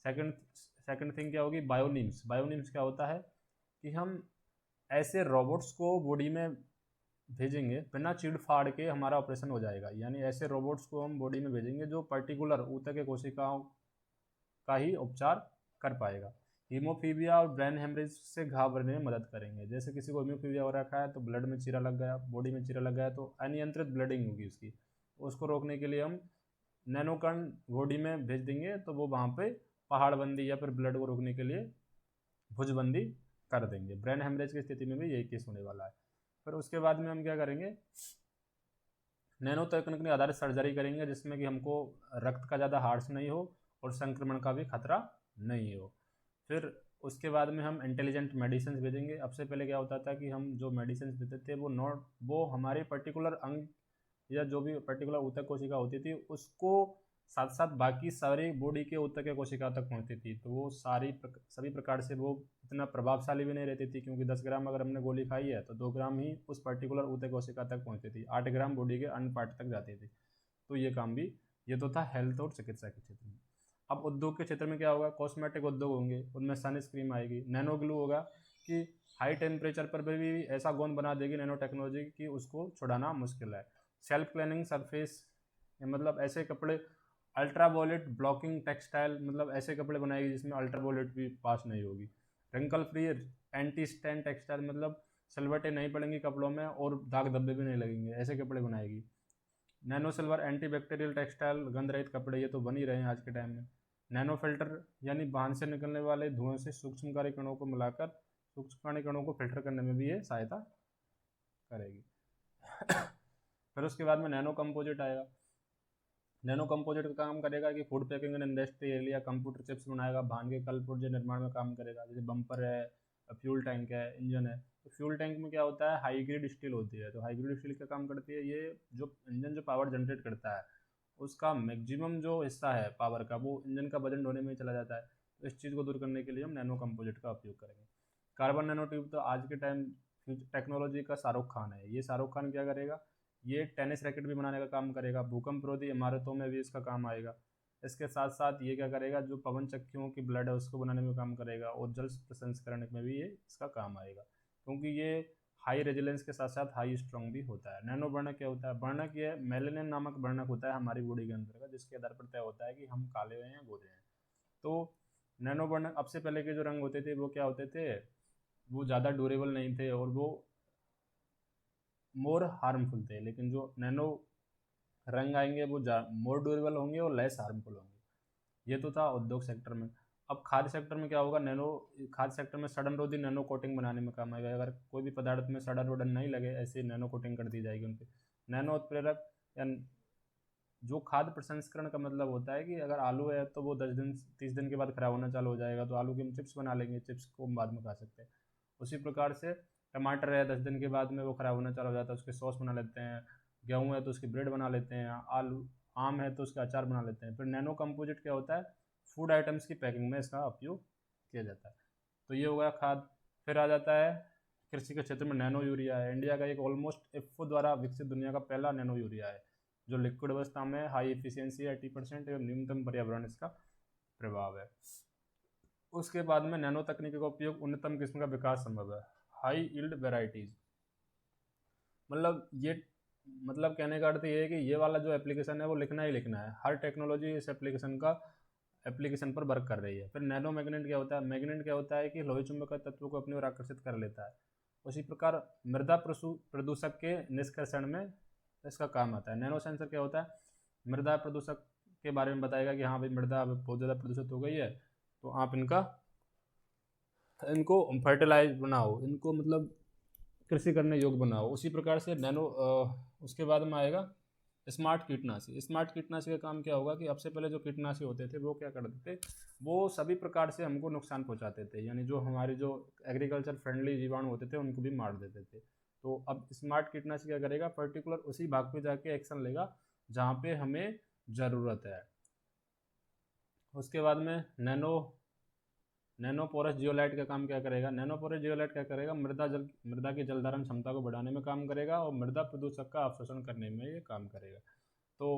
सेकंड सेकंड थिंग क्या होगी, बायोनिम्स। बायोनिम्स क्या होता है कि हम ऐसे रोबोट्स को बॉडी में भेजेंगे, बिना चीड़ फाड़ के हमारा ऑपरेशन हो जाएगा। यानी ऐसे रोबोट्स को हम बॉडी में भेजेंगे जो पर्टिकुलर ऊतक के कोशिकाओं का ही उपचार कर पाएगा। हीमोफीबिया और ब्रेन हेमरेज से घाव भरने में मदद करेंगे। जैसे किसी को हीमोफीबिया हो रखा है तो ब्लड में चीरा लग गया, बॉडी में चीरा लग गया, तो अनियंत्रित ब्लडिंग होगी उसकी, उसको रोकने के लिए हम नैनोकण बॉडी में भेज देंगे, तो वो वहाँ पे पहाड़बंदी या फिर ब्लड को रोकने के लिए भुजबंदी कर देंगे। ब्रेन हेमरेज की स्थिति में भी यही केस होने वाला है। फिर उसके बाद में हम क्या करेंगे, नैनो तकनीक के आधारित सर्जरी करेंगे जिसमें कि हमको रक्त का ज़्यादा हार्श नहीं हो और संक्रमण का भी खतरा नहीं हो। फिर उसके बाद में हम इंटेलिजेंट मेडिसिन भेजेंगे। अब से पहले क्या होता था कि हम जो मेडिसिन देते थे वो हमारे पर्टिकुलर अंग या जो भी पर्टिकुलर ऊतक कोशिका होती थी उसको साथ साथ बाकी सारी बॉडी के ऊतक कोशिका तक पहुंचती थी। तो वो सभी प्रकार से वो इतना प्रभावशाली भी नहीं रहती थी, क्योंकि 10 ग्राम अगर हमने गोली खाई है तो 2 ग्राम ही उस पर्टिकुलर ऊतक कोशिका तक पहुंचती थी, 8 ग्राम बॉडी के अन्य पार्ट तक जाती थी। तो ये काम भी, ये तो था हेल्थ और चिकित्सा के क्षेत्र में। अब उद्योग के क्षेत्र में क्या होगा, कॉस्मेटिक उद्योग होंगे, उनमें सनस्क्रीन आएगी। नैनो ग्लू होगा कि हाई टेम्परेचर पर भी ऐसा गोंद बना देगी नैनो टेक्नोलॉजी कि उसको छुड़ाना मुश्किल है। सेल्फ क्लीनिंग सरफेस, मतलब ऐसे कपड़े, अल्ट्रावॉयलेट ब्लॉकिंग टेक्सटाइल, मतलब ऐसे कपड़े बनाएगी जिसमें अल्ट्रावॉयलेट भी पास नहीं होगी। Wrinkle free anti stain textile, मतलब सिलवटें नहीं पड़ेंगी कपड़ों में और दाग धब्बे भी नहीं लगेंगे, ऐसे कपड़े बनाएगी। Nano silver anti bacterial textile, गंध रहित कपड़े, ये तो बन ही रहे हैं आज के टाइम में। नैनो फिल्टर, यानी वाहन से निकलने वाले धुएं से सूक्ष्मकारी कणों को मिलाकर सूक्ष्मकारी कणों को फिल्टर करने में भी ये सहायता करेगी। फिर उसके बाद में नैनो कंपोजिट आएगा। नैनो कंपोजिट का काम करेगा कि food packing and industry area, computer chips बनाएगा, वाहन के कल पुर्जे निर्माण में काम करेगा। जैसे बम्पर है, फ्यूल टैंक है, इंजन है। तो फ्यूल टैंक में क्या होता है, हाई ग्रेड स्टील होती है। तो हाई ग्रेड स्टील का काम करती है, ये जो इंजन जो पावर जनरेट करता है उसका मैक्सिमम जो हिस्सा है पावर का वो इंजन का वजन ढोने में ही चला जाता है। तो इस चीज़ को दूर करने के लिए हम नैनो कंपोजिट का उपयोग करेंगे। कार्बन नैनो ट्यूब तो आज के टाइम टेक्नोलॉजी का शाहरुख खान है। ये शाहरुख खान क्या करेगा, ये टेनिस रैकेट भी बनाने का काम करेगा, भूकंप रोधी इमारतों में भी इसका काम आएगा। इसके साथ साथ ये क्या करेगा, जो पवन चक्कियों की ब्लड है उसको बनाने में काम करेगा, और जल प्रसंस्करण में भी ये इसका काम आएगा, क्योंकि ये हाई रेजिलेंस के साथ साथ हाई स्ट्रॉन्ग भी होता है। नैनो वर्णक क्या होता है, वर्णक ये मेलेनिन नामक वर्णक होता है हमारी बॉडी के अंदर का, जिसके आधार पर तय होता है कि हम काले हैं या गोरे हैं। तो नैनो वर्णक, अब से पहले के जो रंग होते थे वो क्या होते थे, वो ज़्यादा ड्यूरेबल नहीं थे और वो मोर हार्मफुल थे, लेकिन जो नैनो रंग आएंगे वो मोर ड्यूरेबल होंगे और लेस हार्मफुल होंगे। ये तो था उद्योग सेक्टर में। अब खाद्य सेक्टर में क्या होगा, खाद्य सेक्टर में सड़न रोधी नैनो कोटिंग बनाने में काम आएगा। अगर कोई भी पदार्थ में सड़न रोधन नहीं लगे, ऐसे नैनो कोटिंग कर दी जाएगी उनपे। नैनो उत्प्रेरक या जो खाद्य प्रसंस्करण का मतलब होता है कि अगर आलू है तो वो 10 दिन 30 दिन के बाद खराब होना चालू हो जाएगा, तो आलू की हम चिप्स बना लेंगे, चिप्स को हम बाद में खा सकते हैं। उसी प्रकार से टमाटर है, 10 दिन के बाद में वो खराब होना चालू हो जाता है, उसके सॉस बना लेते हैं। गेहूँ है तो उसकी ब्रेड बना लेते हैं। आम है तो उसका अचार बना लेते हैं। फिर नैनो कंपोजिट क्या होता है, फूड आइटम्स की पैकिंग में इसका उपयोग किया जाता है। तो ये हो गया खाद। फिर आ जाता है कृषि के क्षेत्र में नैनो यूरिया है। इंडिया का एक ऑलमोस्ट इफ्को द्वारा विकसित दुनिया का पहला नैनो यूरिया है, जो लिक्विड अवस्था में हाई एफिशिएंसी 80% एवं न्यूनतम पर्यावरण इसका प्रभाव है। उसके बाद में नैनो तकनीकी का उपयोग उन्नतम किस्म का विकास संभव है, हाई यील्ड वेराइटीज। मतलब कहने का अर्थ ये है कि ये वाला जो एप्लीकेशन है वो लिखना ही लिखना है। हर टेक्नोलॉजी इस एप्लीकेशन पर वर्क कर रही है। फिर नैनो मैग्नेट क्या होता है, मैग्नेट क्या होता है कि लोहे चुंबकीय तत्वों को अपनी ओर आकर्षित कर लेता है। उसी प्रकार मृदा प्रदूषक के निष्कर्षण में इसका काम आता है। नैनो सेंसर क्या होता है, मृदा प्रदूषक के बारे में बताएगा कि हाँ भाई मृदा बहुत ज़्यादा प्रदूषित हो गई है, तो आप इनको फर्टिलाइज बनाओ, इनको मतलब कृषि करने योग्य बनाओ। उसी प्रकार से उसके बाद में आएगा स्मार्ट कीटनाशी। स्मार्ट कीटनाशी का काम क्या होगा कि अब से पहले जो कीटनाशी होते थे वो क्या करते थे, वो सभी प्रकार से हमको नुकसान पहुंचाते थे, यानी जो हमारे जो एग्रीकल्चर फ्रेंडली जीवाणु होते थे उनको भी मार देते थे। तो अब स्मार्ट कीटनाशी क्या करेगा, पर्टिकुलर उसी भाग पे जाके एक्शन लेगा जहाँ पे हमें ज़रूरत है। उसके बाद में नैनो पोरस जियोलाइट का काम क्या करेगा, नैनो पोरस जियोलाइट क्या करेगा, मृदा की जल धारण क्षमता को बढ़ाने में काम करेगा और मृदा प्रदूषक का अवशोषण करने में ये काम करेगा। तो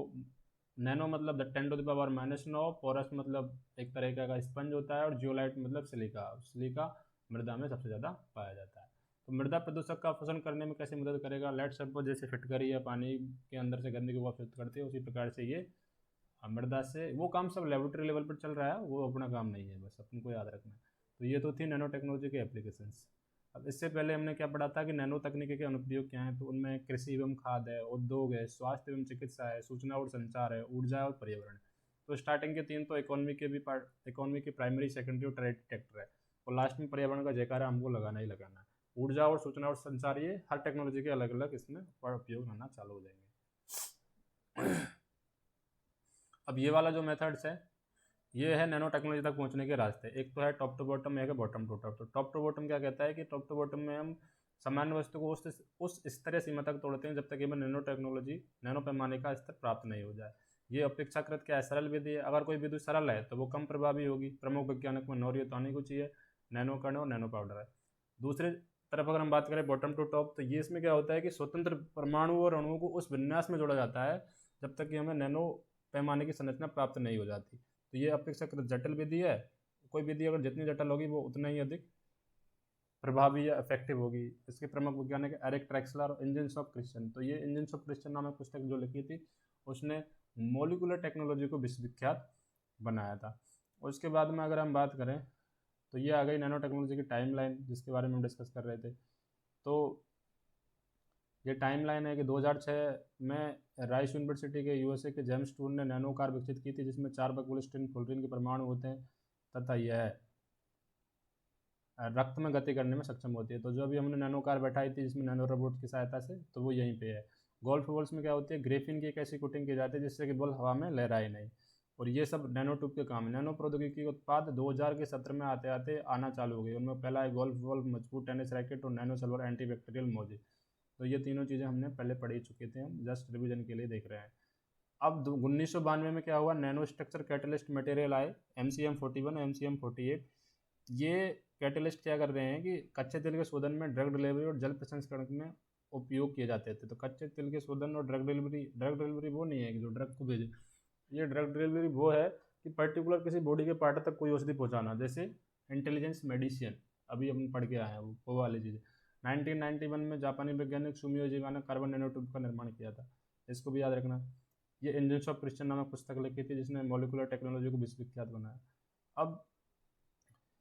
नैनो मतलब 10⁻⁻⁹, पोरस मतलब एक तरीके का स्पंज होता है, और जियोलाइट मतलब सिलिका मृदा में सबसे ज़्यादा पाया जाता है। तो मृदा प्रदूषक का अवशोषण करने में कैसे मदद करेगा, लेट सपोज जैसे फिटकरी या पानी के अंदर से गंदगी को अवशोषित करती है, उसी प्रकार से ये मृदा से वो काम सब लेबोरेटरी लेवल पर चल रहा है, वो अपना काम नहीं है, बस अपन को याद रखना है। तो ये तो थी नैनो टेक्नोलॉजी के एप्लीकेशंस। अब इससे पहले हमने क्या पढ़ा था कि नैनो तकनीकी के अनुप्रयोग क्या हैं, तो उनमें कृषि एवं खाद्य है, उद्योग है, स्वास्थ्य एवं चिकित्सा है, सूचना और संचार है, ऊर्जा और पर्यावरण। तो स्टार्टिंग के 3 तो इकोनॉमी के प्राइमरी सेकेंडरी और टर्टियरी सेक्टर है, और लास्ट में पर्यावरण का जयकारा हमको लगाना ही लगाना है। ऊर्जा और सूचना और संचार, ये हर टेक्नोलॉजी के अलग अलग इसमें उपयोग होना चालू हो जाएंगे। अब ये वाला जो मेथड्स है, ये है नैनो टेक्नोलॉजी तक पहुंचने के रास्ते। एक तो है टॉप टू बॉटम, एक है बॉटम टू टॉप। तो टॉप टू बॉटम क्या कहता है कि टॉप टू बॉटम में हम सामान्य वस्तु को उस स्तरीय सीमा तक तोड़ते हैं जब तक हमें नैनो पैमाने का स्तर प्राप्त नहीं हो जाए। ये अपेक्षाकृत क्या है, सरल विधि है। अगर कोई विधि सरल है तो वो कम प्रभावी होगी। प्रमुख वैज्ञानिक में नौर्य तो आने को चाहिए, नैनो कण और नैनो पाउडर है। दूसरी तरफ अगर हम बात करें बॉटम टू टॉप, तो ये इसमें क्या होता है कि स्वतंत्र परमाणु और अणुओं को उस विन्यास में जोड़ा जाता है जब तक कि हमें नैनो पैमाने की संरचना प्राप्त नहीं हो जाती। तो ये अपेक्षाकृत जटिल विधि है। कोई विधि अगर जितनी जटिल होगी वो उतना ही अधिक प्रभावी या इफेक्टिव होगी। इसके प्रमुख वैज्ञानिक एरिक ट्रेक्सलर और इंजन्स ऑफ क्रिश्चियन। तो ये इंजन्स ऑफ क्रिश्चियन नामक पुस्तक जो लिखी थी, उसने मोलिकुलर टेक्नोलॉजी को विश्वविख्यात बनाया था। और उसके बाद में अगर हम बात करें तो ये आ गई नैनो टेक्नोलॉजी की टाइमलाइन, जिसके बारे में हम डिस्कस कर रहे थे। तो ये टाइमलाइन है कि 2006 में राइस यूनिवर्सिटी के यूएसए के जेम्स टूर ने नैनो कार विकसित की थी, जिसमें 4 बकुलस्टिन फ्लोरीन के परमाणु होते हैं तथा यह रक्त में गति करने में सक्षम होती है। तो जो अभी हमने नैनो कार बैठाई थी जिसमें नैनो रोबोट की सहायता से, तो वो यहीं पे है। गोल्फ बॉल्स में क्या होती है, ग्रेफिन की एक ऐसी कोटिंग की जाती है जिससे कि बॉल हवा में लहराए नहीं। और ये सब नैनो ट्यूब के काम है। नैनो प्रौद्योगिकी उत्पाद 2000 के सत्र में आते आते आना चालू हो गई। उनमें पहला है गोल्फ बॉल, मजबूत टेनिस रैकेट और नैनो सिल्वर एंटीबैक्टीरियल मोजे। तो ये तीनों चीज़ें हमने पहले पढ़ ही चुके थे, हम जस्ट रिविजन के लिए देख रहे हैं। अब 1992 में क्या हुआ, नैनो स्ट्रक्चर कैटलिस्ट मटेरियल आए, MCM41 MCM48। ये कैटलिस्ट क्या कर रहे हैं कि कच्चे तेल के शोधन में, ड्रग डिलीवरी और जल प्रसंस्करण में उपयोग किए जाते थे। तो कच्चे तेल के शोधन और ड्रग डिलीवरी वो नहीं है कि जो ड्रग को भेजे। ये ड्रग डिलीवरी वो है कि पर्टिकुलर किसी बॉडी के पार्ट तक कोई औषधि पहुंचाना, जैसे इंटेलिजेंस मेडिसिन अभी हम पढ़ के आए हैं, वो वाली चीज़। 1991 में जापानी वैज्ञानिक सुमियो जीवा ने कार्बन नैनो ट्यूब का निर्माण किया था, इसको भी याद रखना। ये इंजन्स ऑफ क्रिश्चियन नामक पुस्तक लिखी थी जिसने मॉलिकुलर टेक्नोलॉजी को विश्वविख्यात बनाया। अब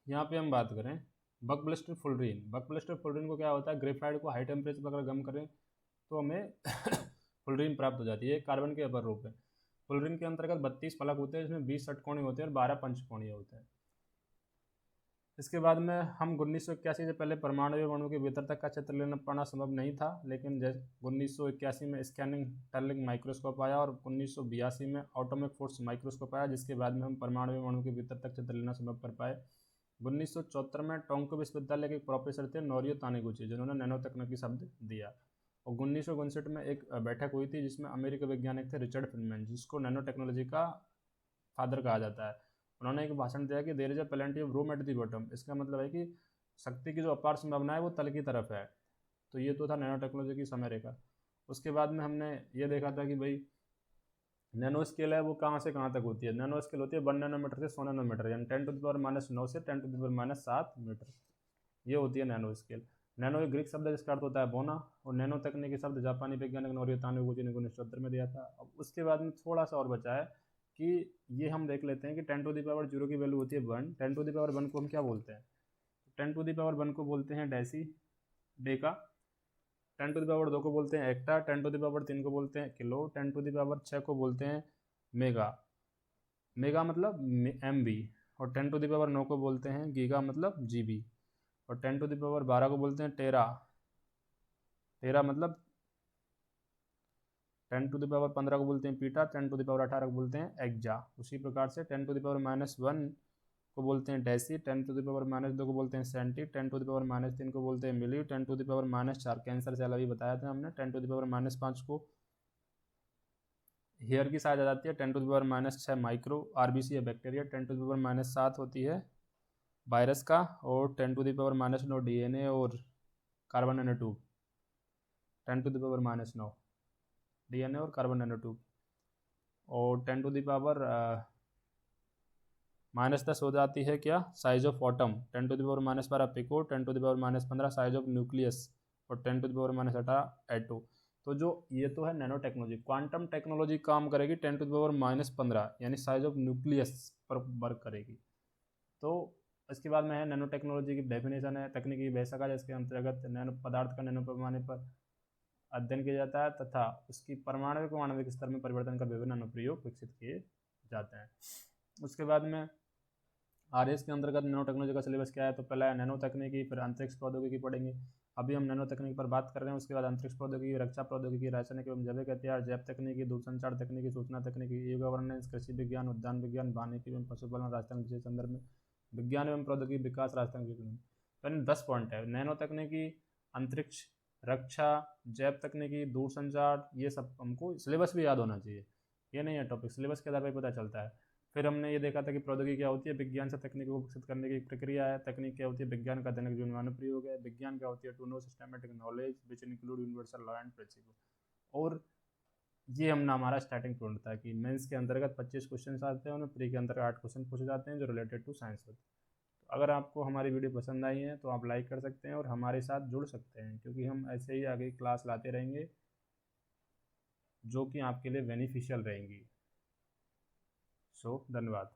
यहाँ पे हम बात करें बकबलिस्टर फुलरीन, बकबलिस्टर फुलरीन को क्या होता है, ग्रेफाइट को हाई टेम्परेचर पर अगर गर्म करें तो हमें फुलरीन प्राप्त हो जाती है, कार्बन के अपर रूप है। फुलरीन के अंतर्गत 32 फलक होते हैं, जिसमें 20 षटकोणीय होते हैं और 12 पंचकोणीय होते हैं। इसके बाद में हम 1981 से पहले परमाणु अणु के भीतर तक का चित्र लेना पाना संभव नहीं था, लेकिन 1981 में स्कैनिंग टर्लिंग माइक्रोस्कोप आया और 1982 में एटॉमिक फोर्स माइक्रोस्कोप आया, जिसके बाद में हम परमाणु अणु के भीतर तक चित्र लेना संभव कर पाए। 1974 में टोंक्यो विश्वविद्यालय के एक प्रोफेसर थे नोरियो तानेगुची, जिन्होंने नैनो तकनीकी शब्द दिया। और 1959 में एक बैठक हुई थी जिसमें अमेरिकी वैज्ञानिक थे रिचर्ड फिनमैन, जिसको नैनो टेक्नोलॉजी का फादर कहा जाता है। उन्होंने एक भाषण दिया कि there is a plenty of room at the bottom. इसका मतलब है कि शक्ति की जो अपार संभावना है वो तल की तरफ है। तो ये तो था नैनो टेक्नोलॉजी की समय रेखा। उसके बाद में हमने ये देखा था कि भाई नैनो स्केल है वो कहाँ से कहाँ तक होती है। नैनो स्केल होती है 1 नैनोमीटर से 100 नैनोमीटर, यानी 10⁻⁹ से 10⁻⁷ मीटर, ये होती है नैनो स्केल। नैनो एक ग्रीक शब्द है जिसका अर्थ होता है बोना, और नैनो तकनीकी शब्द जापानी वैज्ञानिक नोरियो तानेगुची ने 1974 में दिया था। अब उसके बाद में थोड़ा सा और बचा है कि ये हम देख लेते हैं कि 10⁻0 की वैल्यू होती है 1। 10⁻1 को हम क्या बोलते हैं, 10⁻1 को बोलते हैं डेसी डेका, 10⁻2 को बोलते हैं एक्टा, 10⁻3 को बोलते हैं किलो, 10⁻6 को बोलते हैं मेगा, मेगा मतलब MB, और 10⁻9 को बोलते हैं गीगा मतलब GB, और 10⁻12 को बोलते हैं टेरा, टेरा मतलब 10⁻15 को बोलते हैं पीटा, 10⁻18 को बोलते हैं एक्जा। उसी प्रकार से 10⁻1 को बोलते हैं डेसी, 10⁻2 को बोलते हैं सेंटी, 10⁻3 को बोलते हैं मिली, 10⁻4 कैंसर सेल अभी बताया था हमने, 10⁻5 को हेयर की साइज आ जाती है, 10⁻6 माइक्रो RBC या बैक्टीरिया, 10⁻7 होती है वायरस का, और 10⁻9 DNA और कार्बन नैनोट्यूब, 10⁻9 DNA और कार्बन नैनोट्यूब, और 10⁻10 हो जाती है क्या, size of atom, 10⁻12 pico, 10⁻15 size of nucleus, और 10⁻18 एटो। तो जो ये तो है नैनो टेक्नोलॉजी। क्वांटम टेक्नोलॉजी काम करेगी 10⁻15 यानी साइज ऑफ न्यूक्लियस पर वर्क करेगी। तो इसके बाद में है नैनो टेक्नोलॉजी की डेफिनेशन है तकनीकी वैसा जिसके अंतर्गत नैनो पदार्थ का नैनो पैमाने पर अध्ययन किया जाता है तथा उसकी परमाणु आणविक स्तर में परिवर्तन कर विभिन्न अनुप्रयोग विकसित किए जाते हैं। उसके बाद में RS के अंतर्गत नैनो टेक्नोलॉजी का सिलेबस क्या है, तो पहला है नैनो तकनीकी, फिर अंतरिक्ष प्रौद्योगिकी पढ़ेंगे। अभी हम नैनो तकनीकी पर बात कर रहे हैं। उसके बाद अंतरिक्ष प्रौद्योगिकी, रक्षा प्रौद्योगिकी, रासायनिक एवं जैविक हथियार, जैव तकनीकी, दूरसंचार तकनीकी, सूचना तकनीकी, ई गवर्नेंस, कृषि विज्ञान, उद्यान विज्ञान, वानिकी एवं पशुपालन, राजस्थान विशेष संदर्भ में विज्ञान एवं प्रौद्योगिकी विकास, राजस्थान विज्ञान। यानी 10 पॉइंट है। नैनो तकनीकी, अंतरिक्ष, रक्षा, जैव तकनीकी, दूरसंचार, ये सब हमको सिलेबस भी याद होना चाहिए। ये नहीं है टॉपिक, सिलेबस के आधार पर पता चलता है। फिर हमने ये देखा था कि प्रौद्योगिकी क्या होती है, विज्ञान से तकनीक को विकसित करने की प्रक्रिया है। तकनीक क्या होती है, विज्ञान का दैनिक जीवन में अनुप्रयोग है। विज्ञान क्या होती है, to know systematic knowledge which include universal law and principle. और ये हमने हमारा स्टार्टिंग पॉइंट था कि मेंस के अंतर्गत 25 क्वेश्चन आते हैं, उनमें प्री के अंतर्गत 8 क्वेश्चन पूछे जाते हैं जो रिलेटेड टू साइंस होते हैं। तो अगर आपको हमारी वीडियो पसंद आई है तो आप लाइक कर सकते हैं और हमारे साथ जुड़ सकते हैं, क्योंकि हम ऐसे ही आगे क्लास लाते रहेंगे जो कि आपके लिए बेनिफिशियल रहेंगी। धन्यवाद।